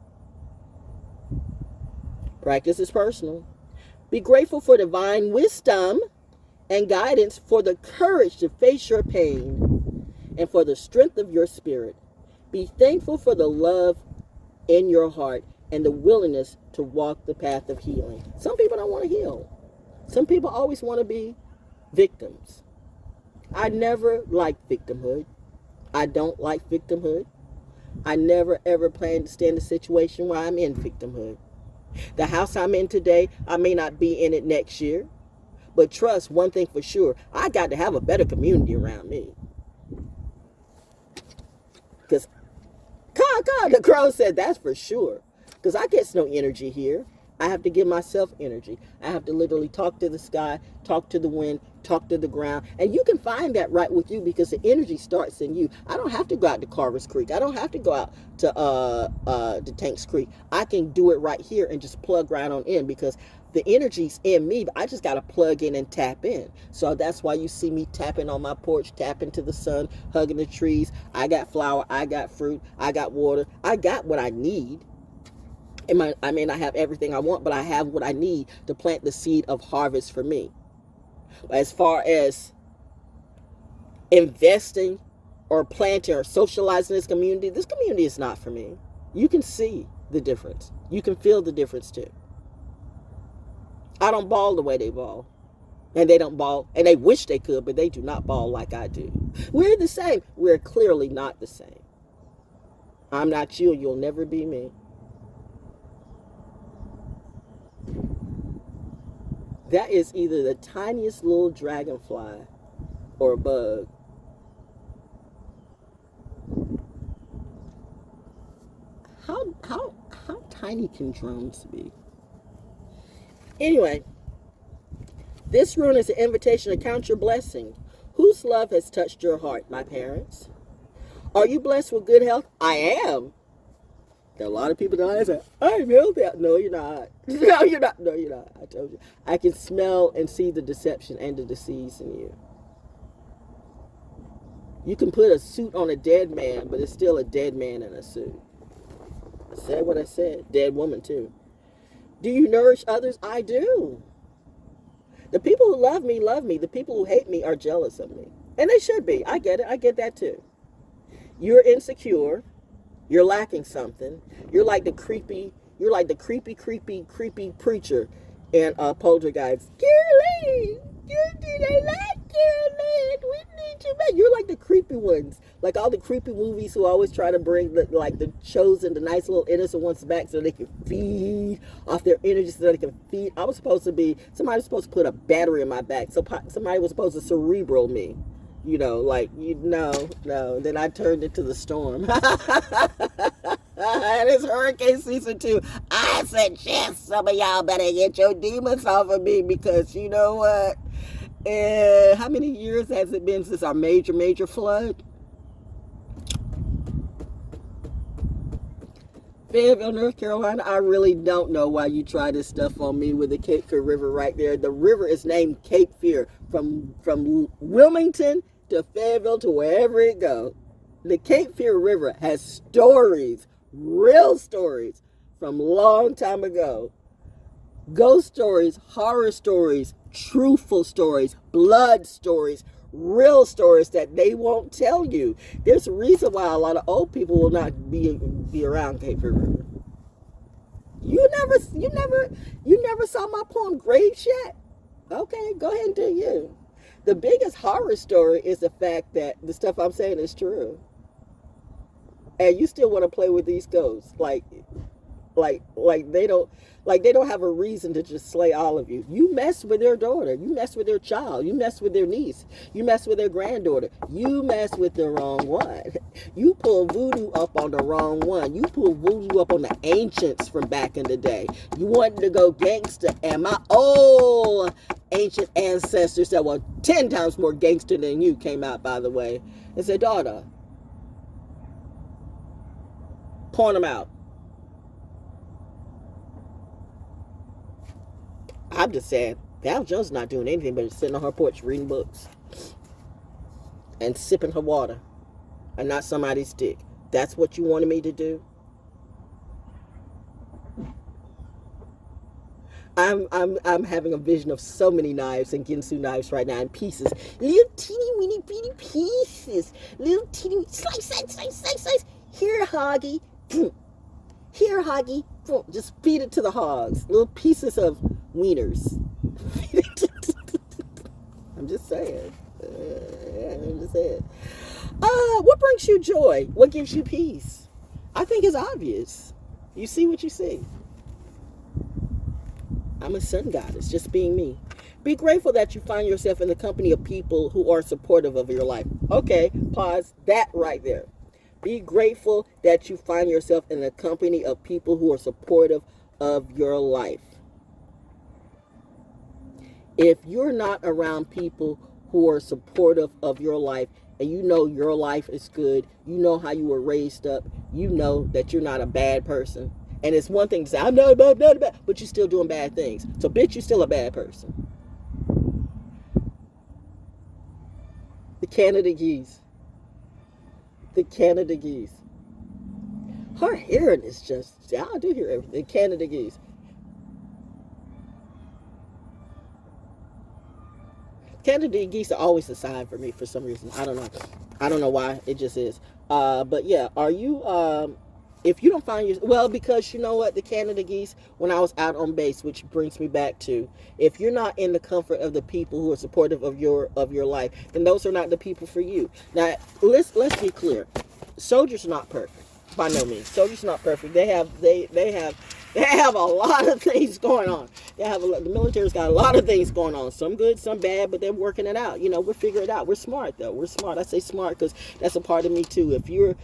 Practice is personal. Be grateful for divine wisdom and guidance, for the courage to face your pain, and for the strength of your spirit. Be thankful for the love in your heart and the willingness to walk the path of healing. Some people don't want to heal. Some people always want to be victims. I never liked victimhood. I don't like victimhood. I never ever plan to stay in a situation where I'm in victimhood. The house I'm in today, I may not be in it next year. But trust one thing for sure, I got to have a better community around me. Because, the crow said that's for sure. Because I get no energy here. I have to give myself energy. I have to literally talk to the sky, talk to the wind, talk to the ground. And you can find that right with you because the energy starts in you. I don't have to go out to Carver's Creek. I don't have to go out to Tanks Creek. I can do it right here and just plug right on in because the energy's in me, but I just got to plug in and tap in. So that's why you see me tapping on my porch, tapping to the sun, hugging the trees. I got flower, I got fruit, I got water. I got what I need. I may not have everything I want, but I have what I need to plant the seed of harvest for me. But as far as investing or planting or socializing this community is not for me. You can see the difference. You can feel the difference too. I don't ball the way they ball. And they don't ball, and they wish they could, but they do not ball like I do. We're the same. We're clearly not the same. I'm not you, you'll never be me. That is either the tiniest little dragonfly or a bug. How tiny can drones be? Anyway, this rune is an invitation to count your blessings. Whose love has touched your heart? My parents. Are you blessed with good health? I am. There are a lot of people that say, I'm healthy. No, you're not. No, you're not. No, you're not. I told you. I can smell and see the deception and the disease in you. You can put a suit on a dead man, but it's still a dead man in a suit. I said what I said. Dead woman, too. Do you nourish others? I do. The people who love me, love me. The people who hate me are jealous of me. And they should be. I get it. I get that, too. You're insecure. You're lacking something. You're like the creepy preacher in Poltergeist. Caroline, did I like Caroline? We need to make. You're like the creepy ones, like all the creepy movies who always try to bring the chosen, the nice little innocent ones back so they can feed off their energy, so they can feed. Somebody was supposed to put a battery in my back, so somebody was supposed to cerebral me. No. Then I turned into the storm. And it's hurricane season 2. I suggest some of y'all better get your demons off of me because you know what? How many years has it been since our major flood? Fayetteville, North Carolina, I really don't know why you try this stuff on me with the Cape Fear River right there. The river is named Cape Fear from Wilmington to Fayetteville to wherever it goes. The Cape Fear River has stories, real stories from a long time ago. Ghost stories, horror stories, truthful stories, blood stories, real stories that they won't tell you. There's a reason why a lot of old people will not be around Cape Fear River. You never saw my poem Graves yet? Okay, go ahead and do you. The biggest horror story is the fact that the stuff I'm saying is true. And you still want to play with these ghosts. Like they don't have a reason to just slay all of you. You mess with their daughter. You mess with their child. You mess with their niece. You mess with their granddaughter. You mess with the wrong one. You pull voodoo up on the wrong one. You pull voodoo up on the ancients from back in the day. You wanted to go gangster, and my old ancient ancestors that were 10 times more gangster than you came out, by the way, and said, daughter, point them out. I'm just saying, Val Jones not doing anything but sitting on her porch reading books and sipping her water and not somebody's dick. That's what you wanted me to do? I'm having a vision of so many knives and Ginsu knives right now in pieces. Little teeny weeny bitty pieces. Little teeny slice. Here, Hoggy. Here, Hoggy. Just feed it to the hogs. Little pieces of wieners. I'm just saying. What brings you joy? What gives you peace? I think it's obvious. You see what you see. I'm a sun goddess, just being me. Be grateful that you find yourself in the company of people who are supportive of your life. Okay, pause that right there. Be grateful that you find yourself in the company of people who are supportive of your life. If you're not around people who are supportive of your life, and you know your life is good, you know how you were raised up, you know that you're not a bad person. And it's one thing to say, I'm not bad, but you're still doing bad things. So, bitch, you're still a bad person. The Canada geese. The Canada geese. Her hearing is just, I do hear everything. Canada geese. Canada geese are always a sign for me for some reason. I don't know. I don't know why. It just is. But yeah, are you, if you don't find your, well, because you know what, the Canada geese, when I was out on base, which brings me back to, if you're not in the comfort of the people who are supportive of your life, then those are not the people for you. Now, let's be clear. Soldiers are not perfect, by no means. Soldiers are not perfect. They have a lot of things going on. The military's got a lot of things going on. Some good, some bad, but they're working it out. You know, we're figuring it out. We're smart, though. We're smart. I say smart because that's a part of me, too. If you're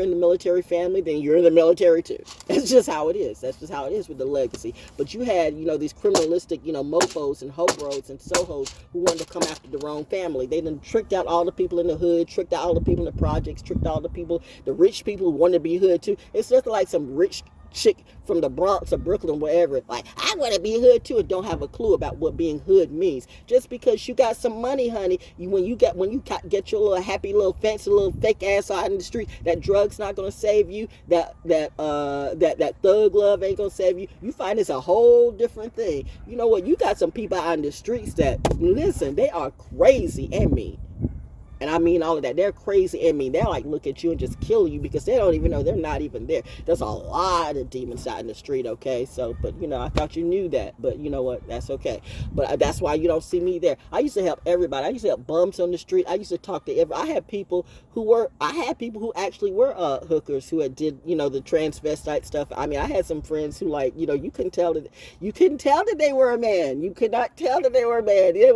in the military family, then you're in the military, too. That's just how it is. That's just how it is with the legacy. But you had, these criminalistic, mofos and hobros and sohos who wanted to come after the wrong family. They done tricked out all the people in the hood, tricked out all the people in the projects, tricked all the people, the rich people who wanted to be hood, too. It's just like some rich chick from the Bronx or Brooklyn, wherever, like, I want to be hood too, and don't have a clue about what being hood means. Just because you got some money, honey, when you get your little happy little fancy little fake ass out in the street, that drug's not gonna save you, that thug love ain't gonna save you. You find it's a whole different thing. You know what? You got some people out in the streets that, listen, they are crazy and mean. And I mean all of that. They're crazy and mean. They'll like look at you and just kill you because they don't even know they're not even there. There's a lot of demons out in the street, okay? So, but I thought you knew that. But you know what? That's okay. But that's why you don't see me there. I used to help everybody. I used to help bums on the street. I used to talk to everybody. I had people who actually were hookers who had did, the transvestite stuff. I mean, I had some friends who you couldn't tell that they were a man. You could not tell that they were a man. They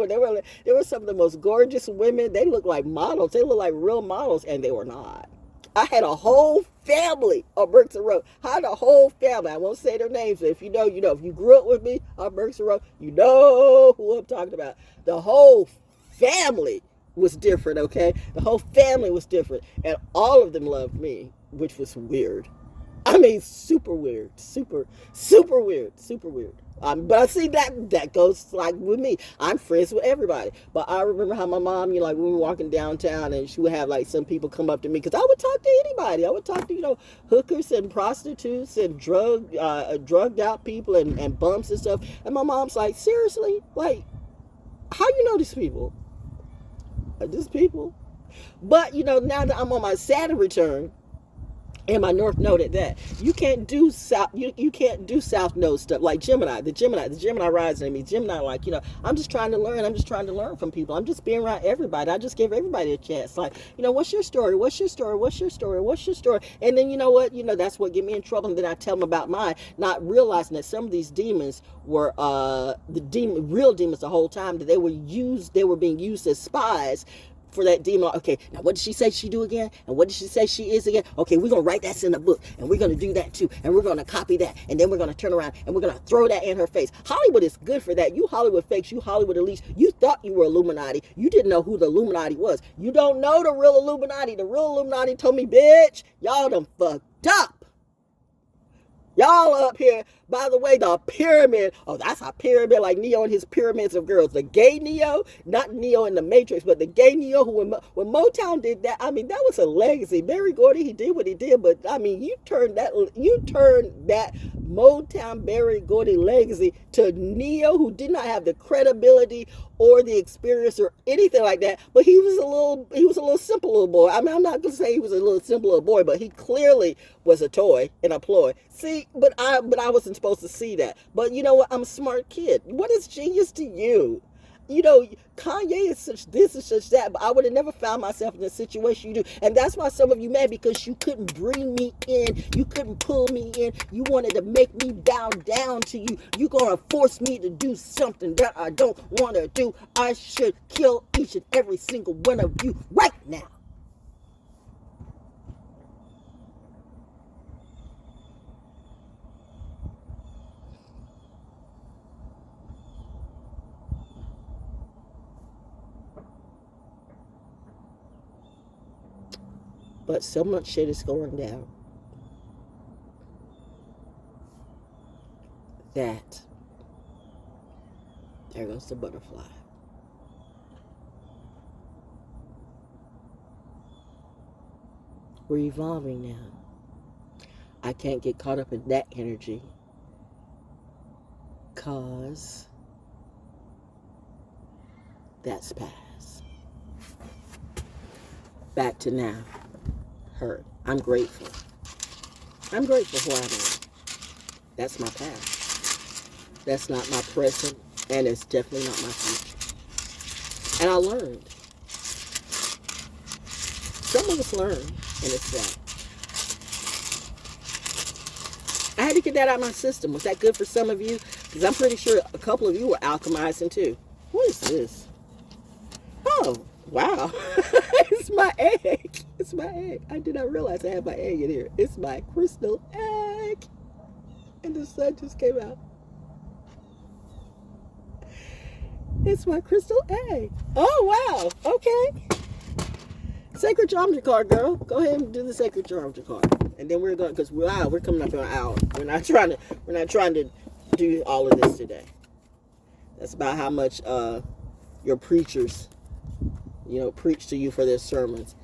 were some of the most gorgeous women. They looked like models. They look like real models, and they were not. I had a whole family on Berkson Road. I had a whole family. I won't say their names, but if you know, you know. If you grew up with me on Berkson Road, you know who I'm talking about. The whole family was different, okay? The whole family was different, and all of them loved me, which was weird. I mean, super weird. Super weird. But I see that goes like with me. I'm friends with everybody. But I remember how my mom, when we were walking downtown and she would have like some people come up to me because I would talk to anybody. I would talk to, hookers and prostitutes and drugged out people and bumps and stuff. And my mom's like, seriously? Like, how you know these people? These people? But, now that I'm on my Saturn return, and my north node at that, you can't do south. You can't do south node stuff like Gemini. The Gemini rising in me. Gemini, like, I'm just trying to learn. I'm just trying to learn from people. I'm just being around everybody. I just give everybody a chance. Like, what's your story? What's your story? What's your story? What's your story? And then you know what? That's what get me in trouble. And then I tell them about mine, not realizing that some of these demons were real demons the whole time. That they were being used as spies for that demon. Okay, now what did she say she do again? And what did she say she is again? Okay, we're going to write that in the book, and we're going to do that too, and we're going to copy that, and then we're going to turn around, and we're going to throw that in her face. Hollywood is good for that. You Hollywood fakes, you Hollywood elites, you thought you were Illuminati. You didn't know who the Illuminati was. You don't know the real Illuminati. The real Illuminati told me, bitch, y'all done fucked up. Y'all up here by the way, the pyramid. Oh, that's a pyramid like Neo and his pyramids of girls. The gay Neo, not Neo in the Matrix, but the gay Neo who, when Motown did that, I mean, that was a legacy. Berry Gordy, he did what he did, but I mean, you turned that Motown Berry Gordy legacy to Neo, who did not have the credibility or the experience or anything like that, but he was a little simple little boy. I mean, I'm not gonna say he was a little simple little boy, but he clearly was a toy and a ploy. See, but I wasn't supposed to see that. But you know what? I'm a smart kid. What is genius to you? You know, Kanye is such this and such that, but I would have never found myself in the situation you do. And that's why some of you mad, because you couldn't bring me in. You couldn't pull me in. You wanted to make me bow down to you. You're going to force me to do something that I don't want to do. I should kill each and every single one of you right now. But so much shit is going down that there goes the butterfly. We're evolving now. I can't get caught up in that energy because that's past. Back to now. I'm grateful. I'm grateful for who I am. That's my past. That's not my present, and it's definitely not my future. And I learned. Some of us learn, and it's that. I had to get that out of my system. Was that good for some of you? Because I'm pretty sure a couple of you were alchemizing too. What is this? Oh, wow. It's my egg. It's my egg. I did not realize I had my egg in here. It's my crystal egg. And the sun just came out. It's my crystal egg. Oh, wow. Okay. Sacred geometry card, girl. Go ahead and do the sacred geometry card. And then we're going, because we're coming up on an hour. We're not trying to do all of this today. That's about how much your preachers, preach to you for their sermons.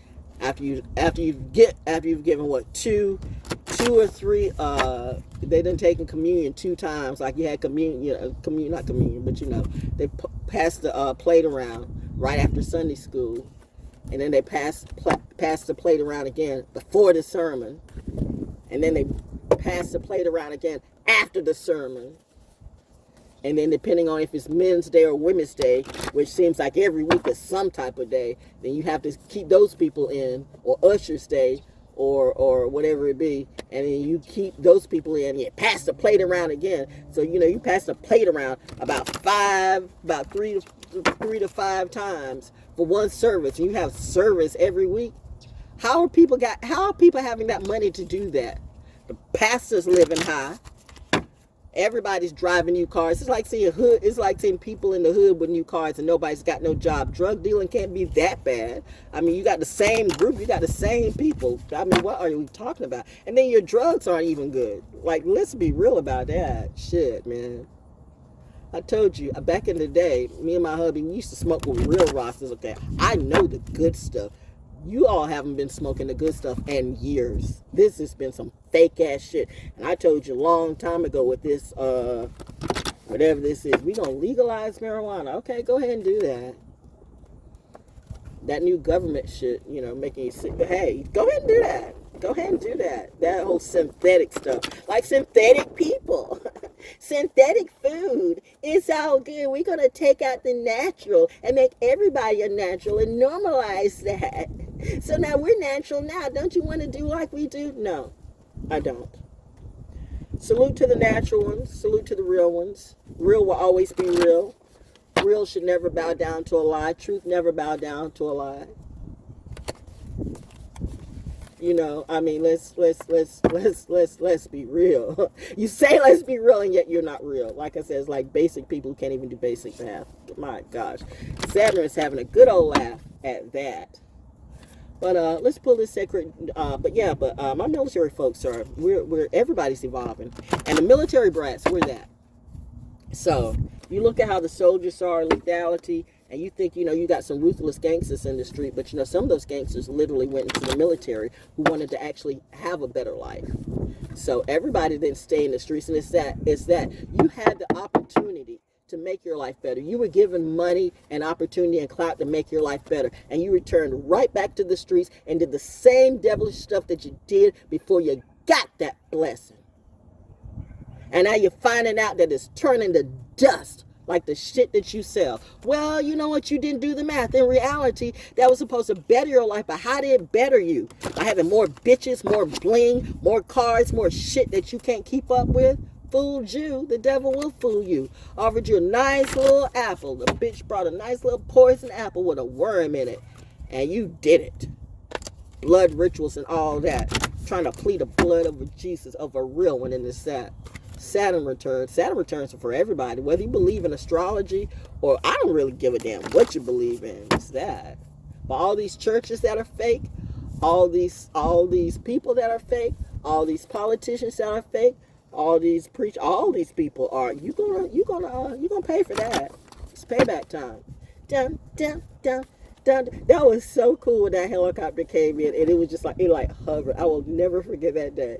After you've given what, two or three, they done taken communion 2 times, like you had communion, not communion, but they passed the plate around right after Sunday school, and then they passed the plate around again before the sermon, and then they passed the plate around again after the sermon. And then depending on if it's Men's Day or Women's Day, which seems like every week is some type of day, then you have to keep those people in, or Usher's Day, or whatever it be, and then you keep those people in, and you pass the plate around again. So, you pass the plate around about 3 to 5 times for one service, and you have service every week. How are people having that money to do that? The pastor's living high. Everybody's driving new cars. It's like seeing people in the hood with new cars and nobody's got no job. Drug dealing can't be that bad. I mean, you got the same group, you got the same people. I mean, what are we talking about? And then your drugs aren't even good. Like, let's be real about that. Shit, man. I told you, back in the day, me and my hubby, we used to smoke with real rosters. Okay, I know the good stuff. You all haven't been smoking the good stuff in years. This has been some fake ass shit. And I told you a long time ago with this, whatever this is, we gonna legalize marijuana. Okay, go ahead and do that. That new government shit, making you sick. Hey, go ahead and do that. Go ahead and do that. That whole synthetic stuff. Like synthetic people. Synthetic food. It's all good. We're going to take out the natural and make everybody a natural and normalize that. So now we're natural now. Don't you want to do like we do? No, I don't. Salute to the natural ones. Salute to the real ones. Real will always be real. Real should never bow down to a lie. Truth never bow down to a lie. I mean, let's be real. You say let's be real, and yet you're not real. Like I said, it's like basic people who can't even do basic math. My gosh. Saturn is having a good old laugh at that. But let's pull this sacred. My military folks are we're everybody's evolving, and the military brats, we're that. So you look at how the soldiers are, lethality, and you think, you got some ruthless gangsters in the street, but some of those gangsters literally went into the military who wanted to actually have a better life. So everybody didn't stay in the streets, and it's that you had the opportunity to make your life better. You were given money and opportunity and clout to make your life better, and you returned right back to the streets and did the same devilish stuff that you did before you got that blessing. And now you're finding out that it's turning to dust like the shit that you sell. Well, you know what? You didn't do the math. In reality, that was supposed to better your life, but how did it better you? By having more bitches, more bling, more cars, more shit that you can't keep up with? Fooled you. The devil will fool you. Offered you a nice little apple. The bitch brought a nice little poison apple with a worm in it. And you did it. Blood rituals and all that. Trying to plead the blood of Jesus, of a real one in this set. Saturn returns. Saturn returns for everybody, whether you believe in astrology or I don't really give a damn what you believe in. It's that. But all these churches that are fake, all these people that are fake, all these politicians that are fake, all these people are you gonna pay for that. It's payback time. Dun dun dun dun. That was so cool when that helicopter came in, and it was just like it hovered. I will never forget that day.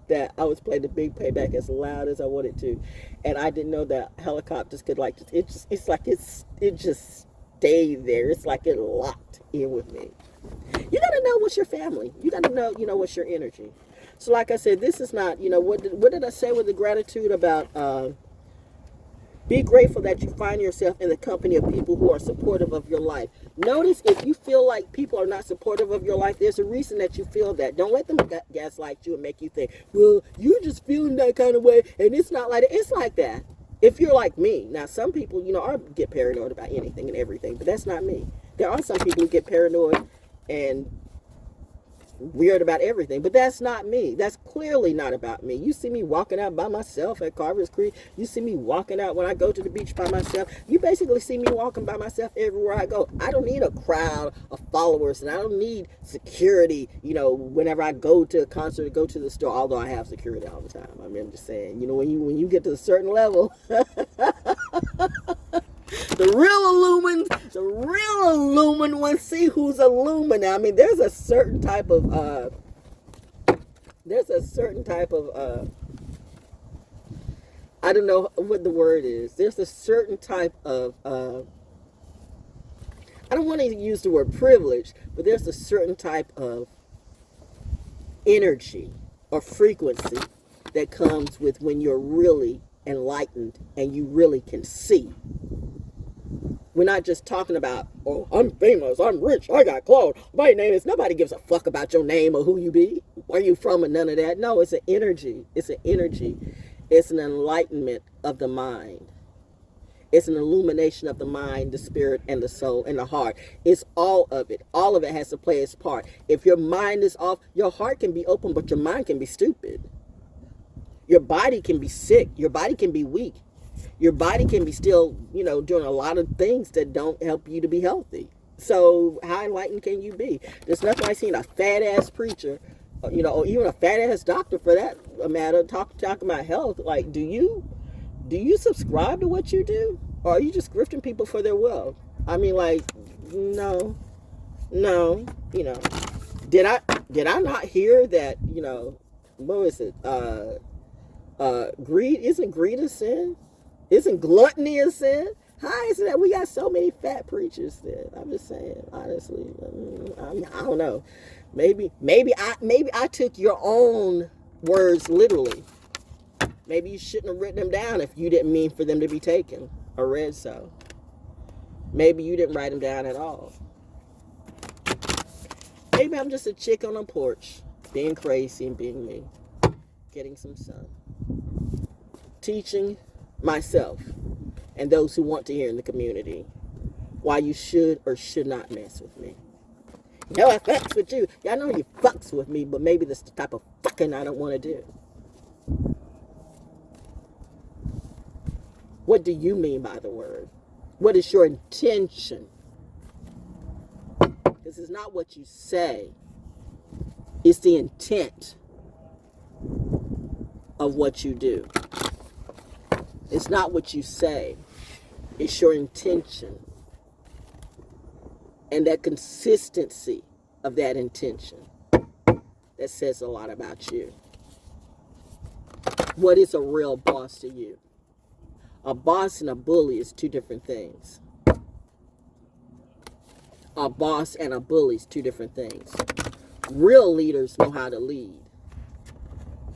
That I was playing the big payback as loud as I wanted to, and I didn't know that helicopters could it just stayed there. It's like it locked in with me. You gotta know what's your family. You gotta know what's your energy. So like I said, this is not what did I say with the gratitude about be grateful that you find yourself in the company of people who are supportive of your life. Notice if you feel like people are not supportive of your life, there's a reason that you feel that. Don't let them gaslight you and make you think, well, you're just feeling that kind of way, and it's not like that. It's like that. If you're like me. Now, some people, get paranoid about anything and everything, but that's not me. There are some people who get paranoid and weird about everything, but that's not me. That's clearly not about me. You see me walking out by myself at Carver's Creek. You see me walking out when I go to the beach by myself. You basically see me walking by myself everywhere I go. I don't need a crowd of followers, and I don't need security, whenever I go to a concert or go to the store, although I have security all the time. I mean, I'm just saying, when you get to a certain level, the real illumin ones see who's illumin. I mean, there's a certain type of I don't know what the word is. There's a certain type of I don't want to use the word privilege, but there's a certain type of energy or frequency that comes with when you're really enlightened and you really can see. We're not just talking about, oh, I'm famous, I'm rich, I got clothes, my name is, nobody gives a fuck about your name or who you be, where you from, and none of that. No, it's an energy. It's an energy. It's an enlightenment of the mind. It's an illumination of the mind, the spirit, and the soul, and the heart. It's all of it. All of it has to play its part. If your mind is off, your heart can be open, but your mind can be stupid. Your body can be sick. Your body can be weak. Your body can be still, doing a lot of things that don't help you to be healthy. So how enlightened can you be? There's nothing like seeing a fat-ass preacher, or even a fat-ass doctor for that matter, talking about health. Like, do you subscribe to what you do? Or are you just grifting people for their wealth? I mean, like, no. Did I not hear that, what was it? Isn't greed a sin? Isn't gluttony a sin? How is it that we got so many fat preachers then? I'm just saying, honestly. I don't know. Maybe I took your own words literally. Maybe you shouldn't have written them down if you didn't mean for them to be taken or read so. Maybe you didn't write them down at all. Maybe I'm just a chick on a porch, being crazy and being me, getting some sun, teaching myself and those who want to hear in the community why you should or should not mess with me. I fucks with you. Y'all know you fucks with me, but maybe that's the type of fucking I don't want to do. What do you mean by the word? What is your intention? Because Because it's not what you say, it's the intent of what you do. It's not what you say, it's your intention and that consistency of that intention that says a lot about you. What is a real boss to you? A boss and a bully is two different things. A boss and a bully is two different things. Real leaders know how to lead.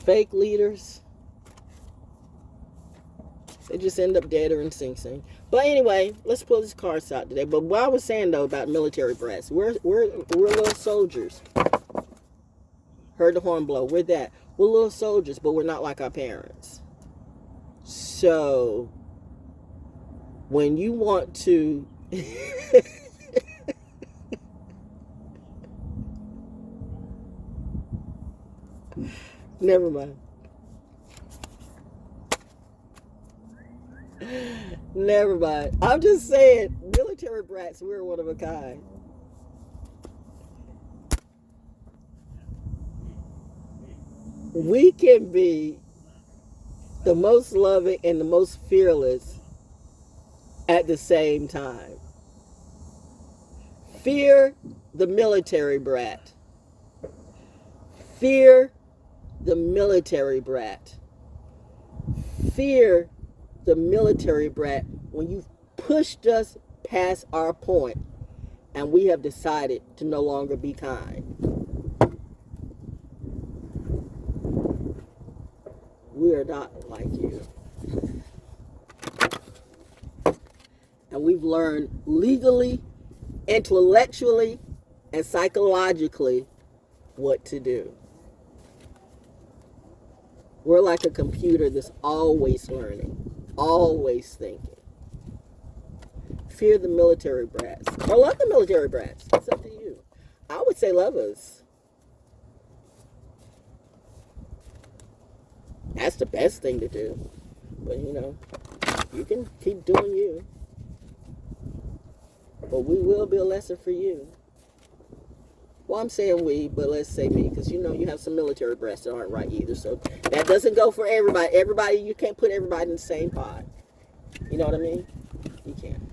Fake leaders, they just end up dead or in Sing Sing. But anyway, let's pull these cards out today. But what I was saying though about military brats, we're little soldiers. Heard the horn blow. We're that. We're little soldiers, but we're not like our parents. So when you want to never mind. Never mind. I'm just saying, military brats, we're one of a kind. We can be the most loving and the most fearless at the same time. Fear the military brat. Fear the military brat. Fear the military brat when you've pushed us past our point and we have decided to no longer be kind. We are not like you. And we've learned legally, intellectually, and psychologically what to do. We're like a computer that's always learning, always thinking. Fear the military brats. Or love the military brats. It's up to you. I would say love us. That's the best thing to do. But you know, you can keep doing you. But we will be a lesson for you. Well, I'm saying we, but let's say me, because you know you have some military brats that aren't right either. So that doesn't go for everybody. Everybody, you can't put everybody in the same pot. You know what I mean? You can't.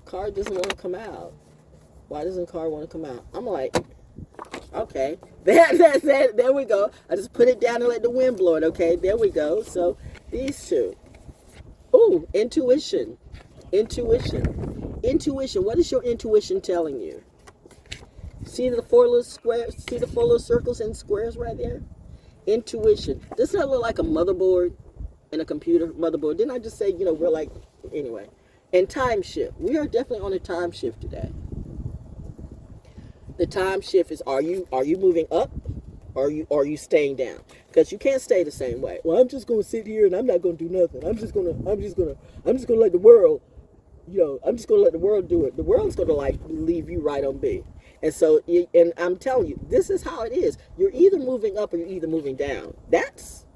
Card doesn't want to come out. Why doesn't card want to come out? I'm like, okay. There we go. I just put it down and let the wind blow it. Okay, there we go. So these two. Ooh, intuition. Intuition. Intuition. What is your intuition telling you? See the four little squares? See the four little circles and squares right there? Intuition. Doesn't that look like a motherboard and a computer motherboard? Didn't I just say, you know, we're like, anyway. And time shift. We are definitely on a time shift today. The time shift is, are you moving up or are you staying down? Because you can't stay the same way. Well, I'm just going to sit here and I'm not going to do nothing. I'm just going to let the world, you know, I'm just going to let the world do it. The world's going to like leave you right on B. And so, and I'm telling you, this is how it is. You're either moving up or you're either moving down. That's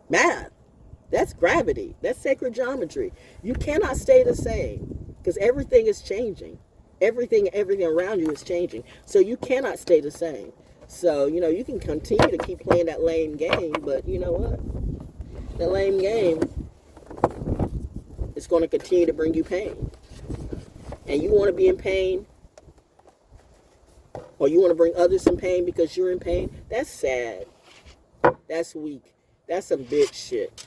math. That's gravity. That's sacred geometry. You cannot stay the same because everything is changing. Everything around you is changing. So you cannot stay the same. So, you know, you can continue to keep playing that lame game, but you know what? That lame game is going to continue to bring you pain. And you want to be in pain, or you want to bring others in pain because you're in pain, that's sad. That's weak. That's some bitch shit.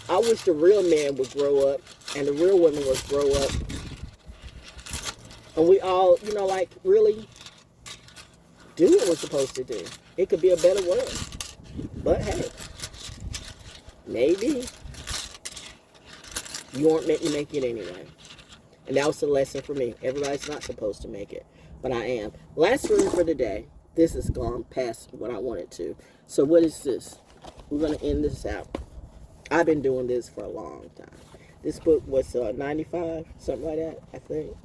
I wish the real man would grow up and the real woman would grow up. And we all, you know, like really do what we're supposed to do. It could be a better world. But hey, maybe you aren't meant to make it anyway. And that was the lesson for me. Everybody's not supposed to make it, but I am. Last reading for the day. This has gone past what I wanted to. So what is this? We're going to end this out. I've been doing this for a long time. This book was 95, something like that, I think.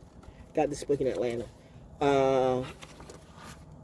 Got this book in Atlanta.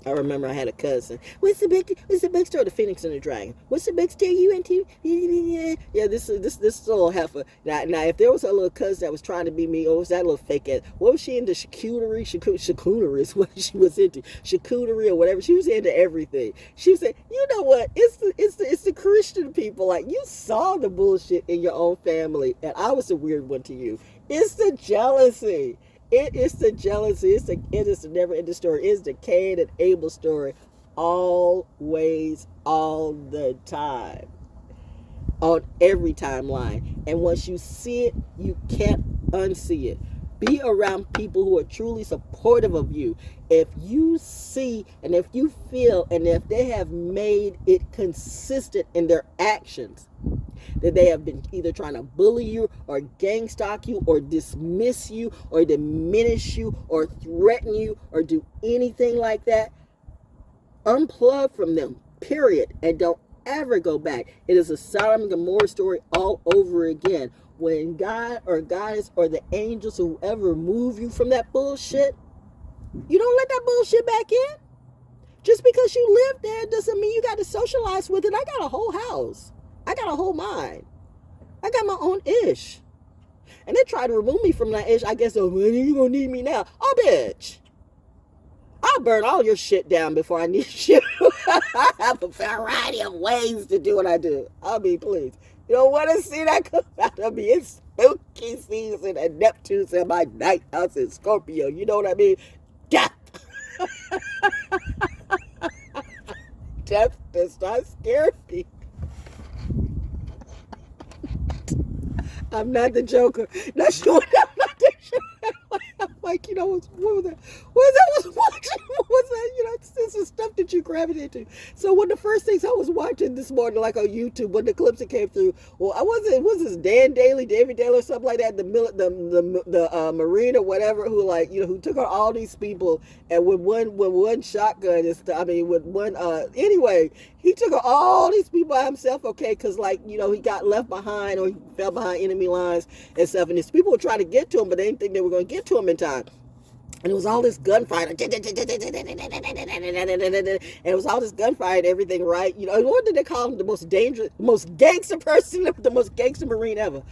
I remember I had a cousin. What's the big story? The Phoenix and the Dragon. What's the big story you into? Yeah, this little heifer. Now, if there was a little cousin that was trying to be me, or was that little fake ass? What was she into? Charcuterie is what she was into. Charcuterie or whatever. She was into everything. She said, you know what? It's the Christian people. Like, you saw the bullshit in your own family, and I was the weird one to you. It's the jealousy. It is the jealousy. It is the never-ending story. It's the Cain and Abel story, always, all the time, on every timeline. And once you see it, you can't unsee it. Be around people who are truly supportive of you. If you see and if you feel and if they have made it consistent in their actions, that they have been either trying to bully you or gang stalk you or dismiss you or diminish you or threaten you or do anything like that, unplug from them, period, and don't ever go back. It is a Sodom and Gomorrah story all over again. When God or goddess or the angels, whoever, move you from that bullshit, you don't let that bullshit back in. Just because you live there doesn't mean you got to socialize with it. I got a whole house. I got a whole mind. I got my own ish. And they try to remove me from that ish. I guess, oh, man, you gonna need me now. Oh, bitch. I'll burn all your shit down before I need you. I have a variety of ways to do what I do. I'll be pleased. You don't want to see that come out of me. It's spooky season and Neptune's in my ninth house in Scorpio. You know what I mean? Death. Death does not scare me. I'm not the Joker. Not sure. I'm not the Joker. I'm like, you know, what was that? What was that? You know, this is stuff that you gravitate to. So one of the first things I was watching this morning, like on YouTube, when the clips that came through, well, was this David Daly or something like that, the Marine or whatever, who, like, you know, who took on all these people and with one shotgun and stuff. I mean, with one anyway, he took on all these people by himself, okay, because, like, you know, he got left behind or he fell behind enemy lines and stuff, and these people were trying to get to him, but they didn't think they were going to get to him in time. And it was all this gunfire, and it was all this gunfire and everything, right? You know, what did they call him? The most dangerous, most gangster person, the most gangster Marine ever.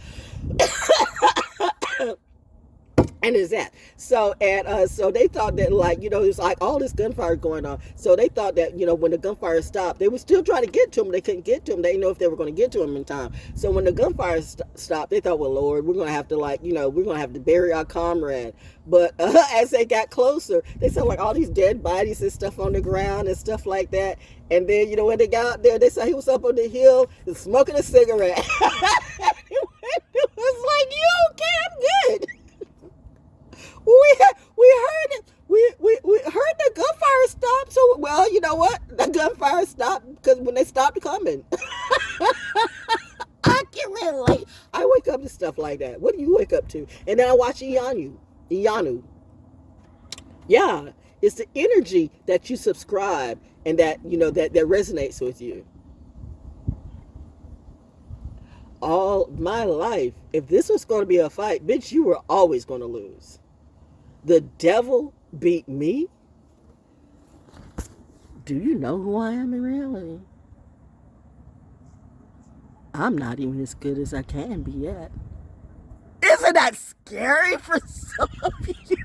And is that so? And so they thought that, like, you know, it was like all this gunfire going on. So they thought that, you know, when the gunfire stopped, they were still trying to get to him. They couldn't get to him. They didn't know if they were going to get to him in time. So when the gunfire stopped, they thought, well, Lord, we're going to have to, like, you know, we're going to have to bury our comrade. But as they got closer, they saw, like, all these dead bodies and stuff on the ground and stuff like that. And then, you know, when they got out there, they saw he was up on the hill and smoking a cigarette. It was like, you okay? I'm good. We heard it. We heard the gunfire stop. So, well, you know what? The gunfire stopped because when they stopped coming. I can relate. I wake up to stuff like that. What do you wake up to? And then I watch Iyanu. Yeah, it's the energy that you subscribe and that, you know, that resonates with you. All my life, if this was going to be a fight, bitch, you were always going to lose. The devil beat me? Do you know who I am in reality? I'm not even as good as I can be yet. Isn't that scary for some of you?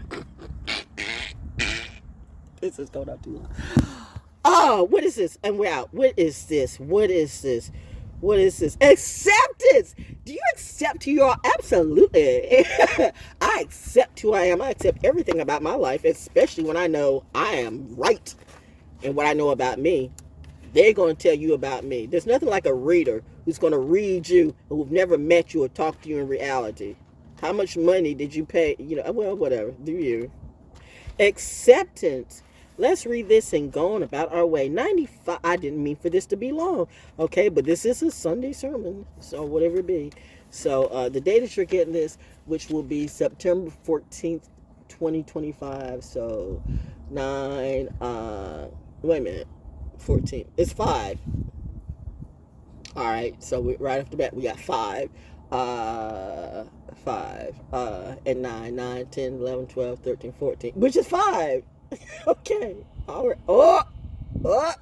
This is going up too long. Oh, what is this? And we're out. What is this? What is this? What is this? Acceptance. Do you accept who you are? Absolutely. I accept who I am. I accept everything about my life, especially when I know I am right. And what I know about me, they're going to tell you about me. There's nothing like a reader who's going to read you who've never met you or talked to you in reality. How much money did you pay? You know, well, whatever. Do you? Acceptance. Let's read this and go on about our way. 95. I didn't mean for this to be long. Okay, but this is a Sunday sermon. So whatever it be. So the day that you're getting this, which will be September 14th, 2025. So 9, wait a minute. 14. It's 5. All right. So right off the bat, we got 5. 5. And 9, 10, 11, 12, 13, 14. Which is 5. Okay. All right. Oh, oh,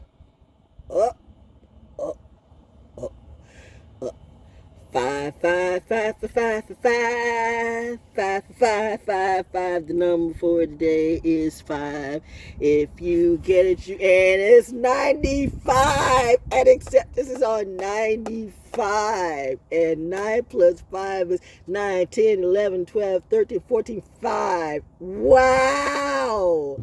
oh, oh, oh, oh. 5, 5, 5, 5, 5, 5, 5, 5, 5, 5. The number for today is 5. If you get it, and it's 95. And acceptance is on 95. And 9 plus 5 is 9, 10, 11, 12, 13, 14, 5. Wow.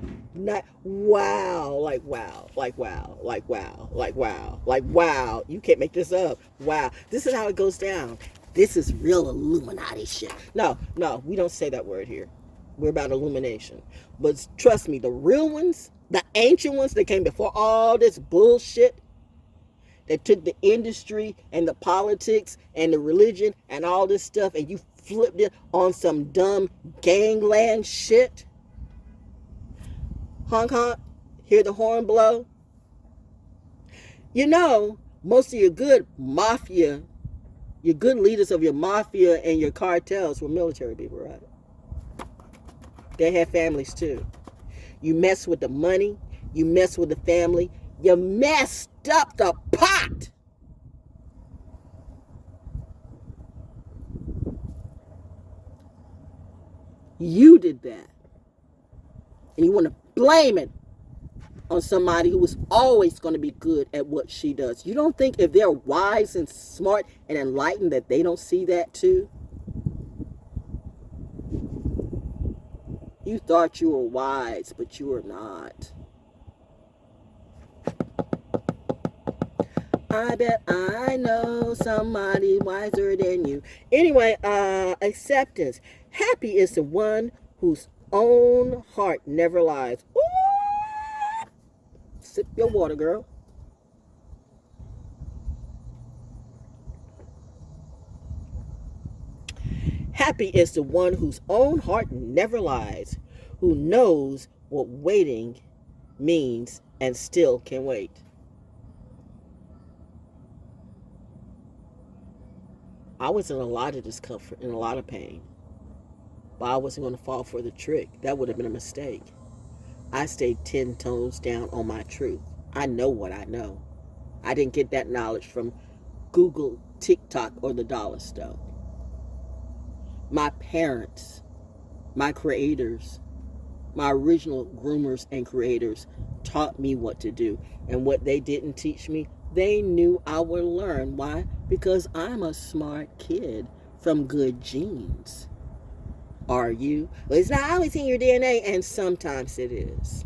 Wow, like wow, like wow, like wow, like wow, like wow. You can't make this up. Wow. This is how it goes down. This is real Illuminati shit. No, we don't say that word here. We're about illumination. But trust me, the real ones, the ancient ones that came before all this bullshit, that took the industry and the politics and the religion and all this stuff and you flipped it on some dumb gangland shit. Honk, honk, hear the horn blow. You know, most of your good mafia, your good leaders of your mafia and your cartels were military people, right? They had families too. You mess with the money, you mess with the family, you messed up the pot. You did that. And you want to blame it on somebody who is always going to be good at what she does. You don't think if they're wise and smart and enlightened that they don't see that too? You thought you were wise, but you were not. I bet I know somebody wiser than you. Anyway, acceptance. Happy is the one whose own heart never lies. Ooh! Sip your water, girl. Happy is the one whose own heart never lies, who knows what waiting means and still can wait. I was in a lot of discomfort and a lot of pain, but I wasn't going to fall for the trick. That would have been a mistake. I stayed 10 toes down on my truth. I know what I know. I didn't get that knowledge from Google, TikTok, or the dollar store. My parents, my creators, my original groomers and creators taught me what to do. And what they didn't teach me, they knew I would learn. Why? Because I'm a smart kid from good genes. Are you? Well, it's not always in your DNA, and sometimes it is.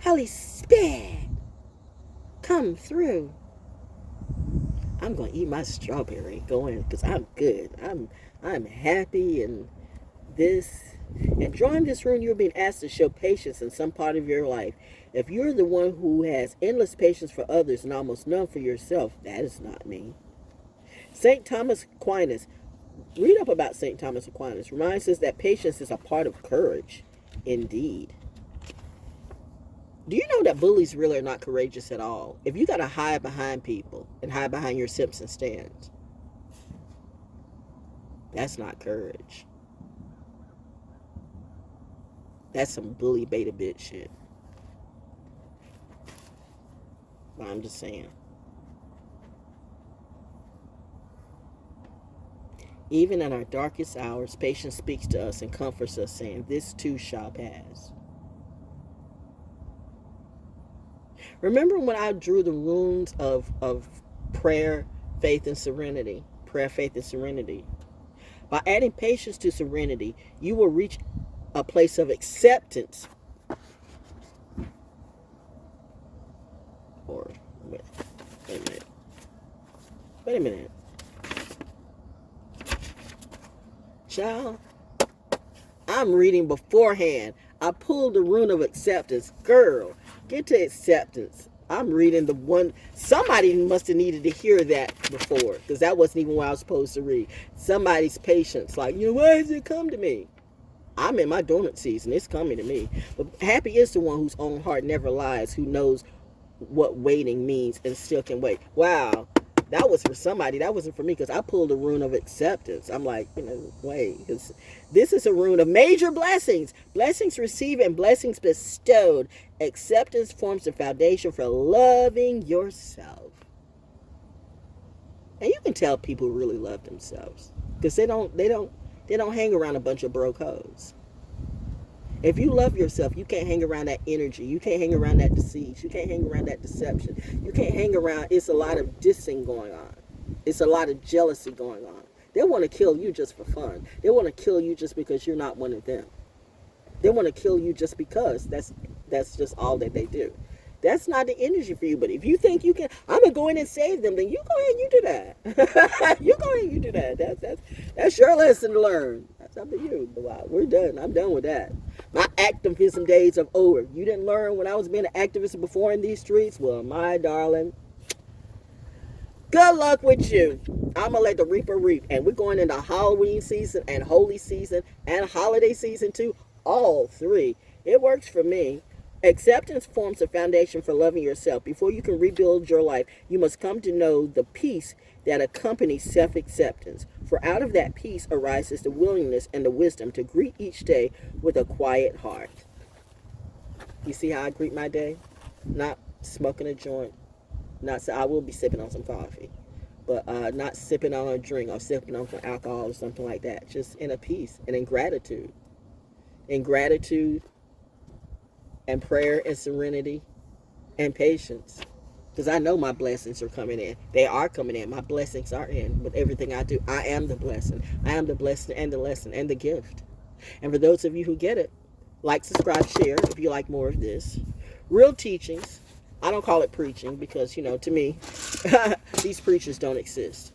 Holy Spirit, come through. I'm going to eat my strawberry going because I'm good. I'm happy and this. And drawing this rune, you're being asked to show patience in some part of your life. If you're the one who has endless patience for others and almost none for yourself, that is not me. St. Thomas Aquinas, read up about St. Thomas Aquinas, reminds us that patience is a part of courage, indeed. Do you know that bullies really are not courageous at all? If you got to hide behind people and hide behind your Simpson stands, that's not courage. That's some bully beta bitch shit. But I'm just saying. Even in our darkest hours, patience speaks to us and comforts us, saying, this too shall pass. Remember when I drew the runes of prayer, faith, and serenity? Prayer, faith, and serenity. By adding patience to serenity, you will reach a place of acceptance. Or, wait a minute. Child, I'm reading beforehand. I pulled the rune of acceptance. Girl, get to acceptance. I'm reading the one. Somebody must have needed to hear that before, because that wasn't even what I was supposed to read. Somebody's patience. Like, why has it come to me? I'm in my dormant season. It's coming to me. But happy is the one whose own heart never lies, who knows what waiting means and still can wait. Wow. That was for somebody. That wasn't for me, because I pulled a rune of acceptance. I'm like, wait, this is a rune of major blessings. Blessings received and blessings bestowed. Acceptance forms the foundation for loving yourself. And you can tell people really love themselves, because they don't hang around a bunch of broke hoes. If you love yourself, you can't hang around that energy. You can't hang around that deceit. You can't hang around that deception. You can't hang around. It's a lot of dissing going on. It's a lot of jealousy going on. They want to kill you just for fun. They want to kill you just because you're not one of them. They want to kill you just because that's just all that they do. That's not the energy for you. But if you think you can, I'm going to go in and save them, then you go ahead and you do that. You go ahead and you do that. That's your lesson to learn. That's up to you. But wow, we're done. I'm done with that. My activism days are over. You didn't learn when I was being an activist before in these streets? Well, my darling, good luck with you. I'm going to let the reaper reap. And we're going into Halloween season and holy season and holiday season too. All three. It works for me. Acceptance forms the foundation for loving yourself. Before you can rebuild your life, you must come to know the peace that accompanies self-acceptance. For out of that peace arises the willingness and the wisdom to greet each day with a quiet heart. You see how I greet my day? Not smoking a joint. I will be sipping on some coffee, but not sipping on a drink or sipping on some alcohol or something like that. Just in a peace and in gratitude. In gratitude and prayer and serenity and patience. Because I know my blessings are coming in. They are coming in. My blessings are in with everything I do. I am the blessing. I am the blessing and the lesson and the gift. And for those of you who get it, like, subscribe, share if you like more of this. Real teachings. I don't call it preaching because, to me, these preachers don't exist.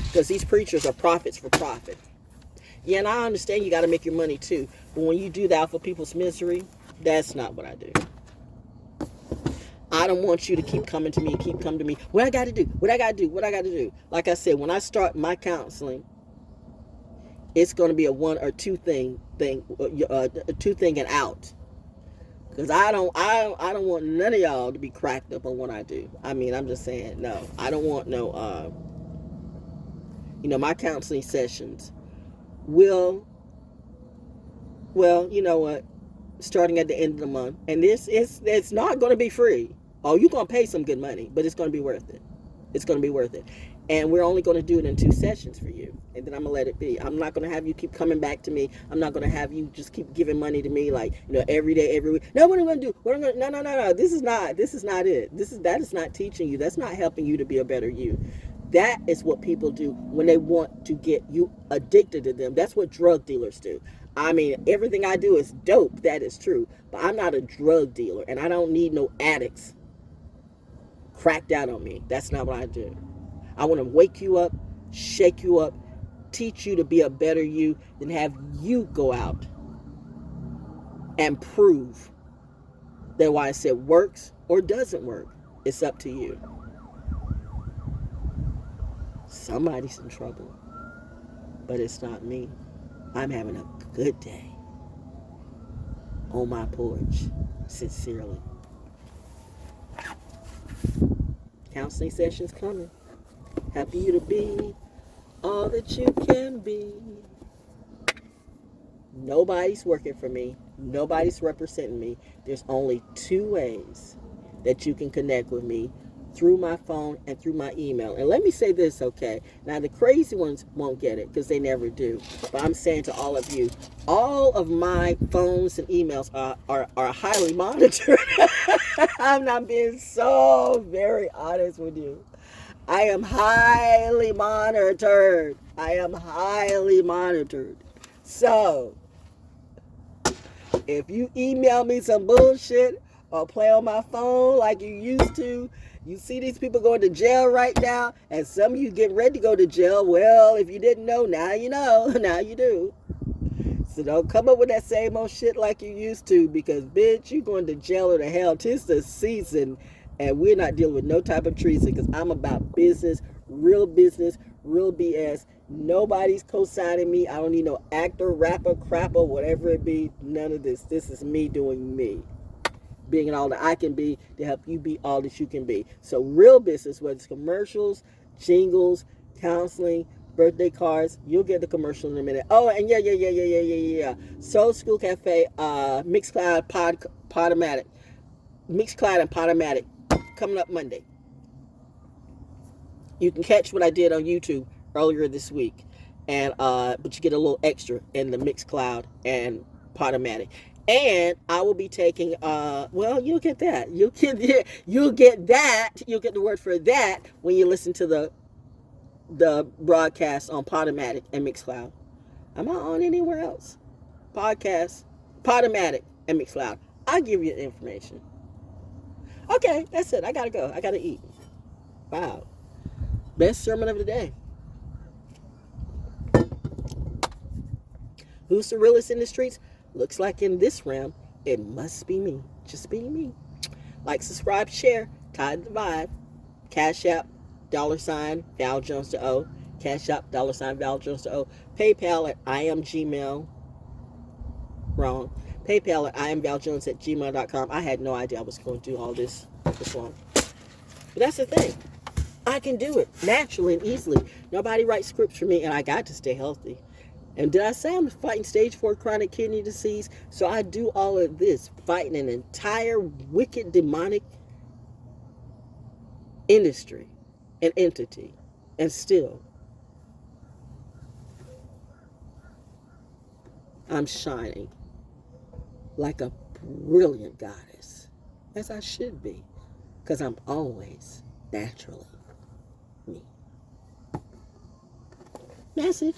Because these preachers are prophets for profit. Yeah, and I understand you got to make your money too. But when you do that for people's misery, that's not what I do. I don't want you to keep coming to me. What I got to do. Like I said, when I start my counseling, it's going to be a one or two thing and out. Because I don't want none of y'all to be cracked up on what I do. I mean, I'm just saying, no. I don't want no, my counseling sessions will, you know what, starting at the end of the month. And it's not going to be free. Oh, you're going to pay some good money, but it's going to be worth it. It's going to be worth it. And we're only going to do it in 2 sessions for you. And then I'm going to let it be. I'm not going to have you keep coming back to me. I'm not going to have you just keep giving money to me like, every day, every week. No, what am I going to do? No. This is not it. That is not teaching you. That's not helping you to be a better you. That is what people do when they want to get you addicted to them. That's what drug dealers do. I mean, everything I do is dope. That is true. But I'm not a drug dealer, and I don't need no addicts cracked out on me. That's not what I do. I want to wake you up, shake you up, teach you to be a better you, than have you go out and prove that what I said works or doesn't work. It's up to you. Somebody's in trouble, but it's not me. I'm having a good day on my porch, sincerely. Counseling sessions coming. Happy you to be all that you can be. Nobody's working for me. Nobody's representing me. There's only 2 ways that you can connect with me: through my phone and through my email. And let me say this, okay? Now, the crazy ones won't get it because they never do. But I'm saying to all of you, all of my phones and emails are highly monitored. I'm not being so very honest with you. I am highly monitored. So, if you email me some bullshit or play on my phone like you used to, you see these people going to jail right now, and some of you getting ready to go to jail. Well, if you didn't know, now you know. Now you do. So don't come up with that same old shit like you used to, because, bitch, you going to jail or to hell. 'Tis the season, and we're not dealing with no type of treason, because I'm about business, real BS. Nobody's co-signing me. I don't need no actor, rapper, crapper, whatever it be. None of this. This is me doing me. being all that I can be to help you be all that you can be. So real business, whether it's commercials, jingles, counseling, birthday cards, you'll get the commercial in a minute. Oh, and yeah. Soul School Cafe, Mixcloud, Podomatic. Mixcloud and Podomatic coming up Monday. You can catch what I did on YouTube earlier this week, and but you get a little extra in the Mixcloud and Podomatic. And I will be taking well, you'll get that. You'll get that. You'll get the word for that when you listen to the broadcast on Podomatic and Mixcloud. Am I on anywhere else? Podcast, Podomatic, and Mixcloud. I'll give you the information. Okay, that's it. I gotta go. I gotta eat. Wow. Best sermon of the day. Who's the realest in the streets? Looks like in this realm, it must be me. Just be me. Like, subscribe, share, tide the vibe. Cashapp, $ValJonesDaO. Cashapp, $ValJonesDaO. PayPal at iamgmail. Wrong. PayPal at iamvaljones@gmail.com. I had no idea I was going to do all this long. But that's the thing. I can do it naturally and easily. Nobody writes scripts for me, and I got to stay healthy. And did I say I'm fighting stage 4 chronic kidney disease? So I do all of this, fighting an entire wicked demonic industry and entity. And still, I'm shining like a brilliant goddess, as I should be, because I'm always naturally me. Message.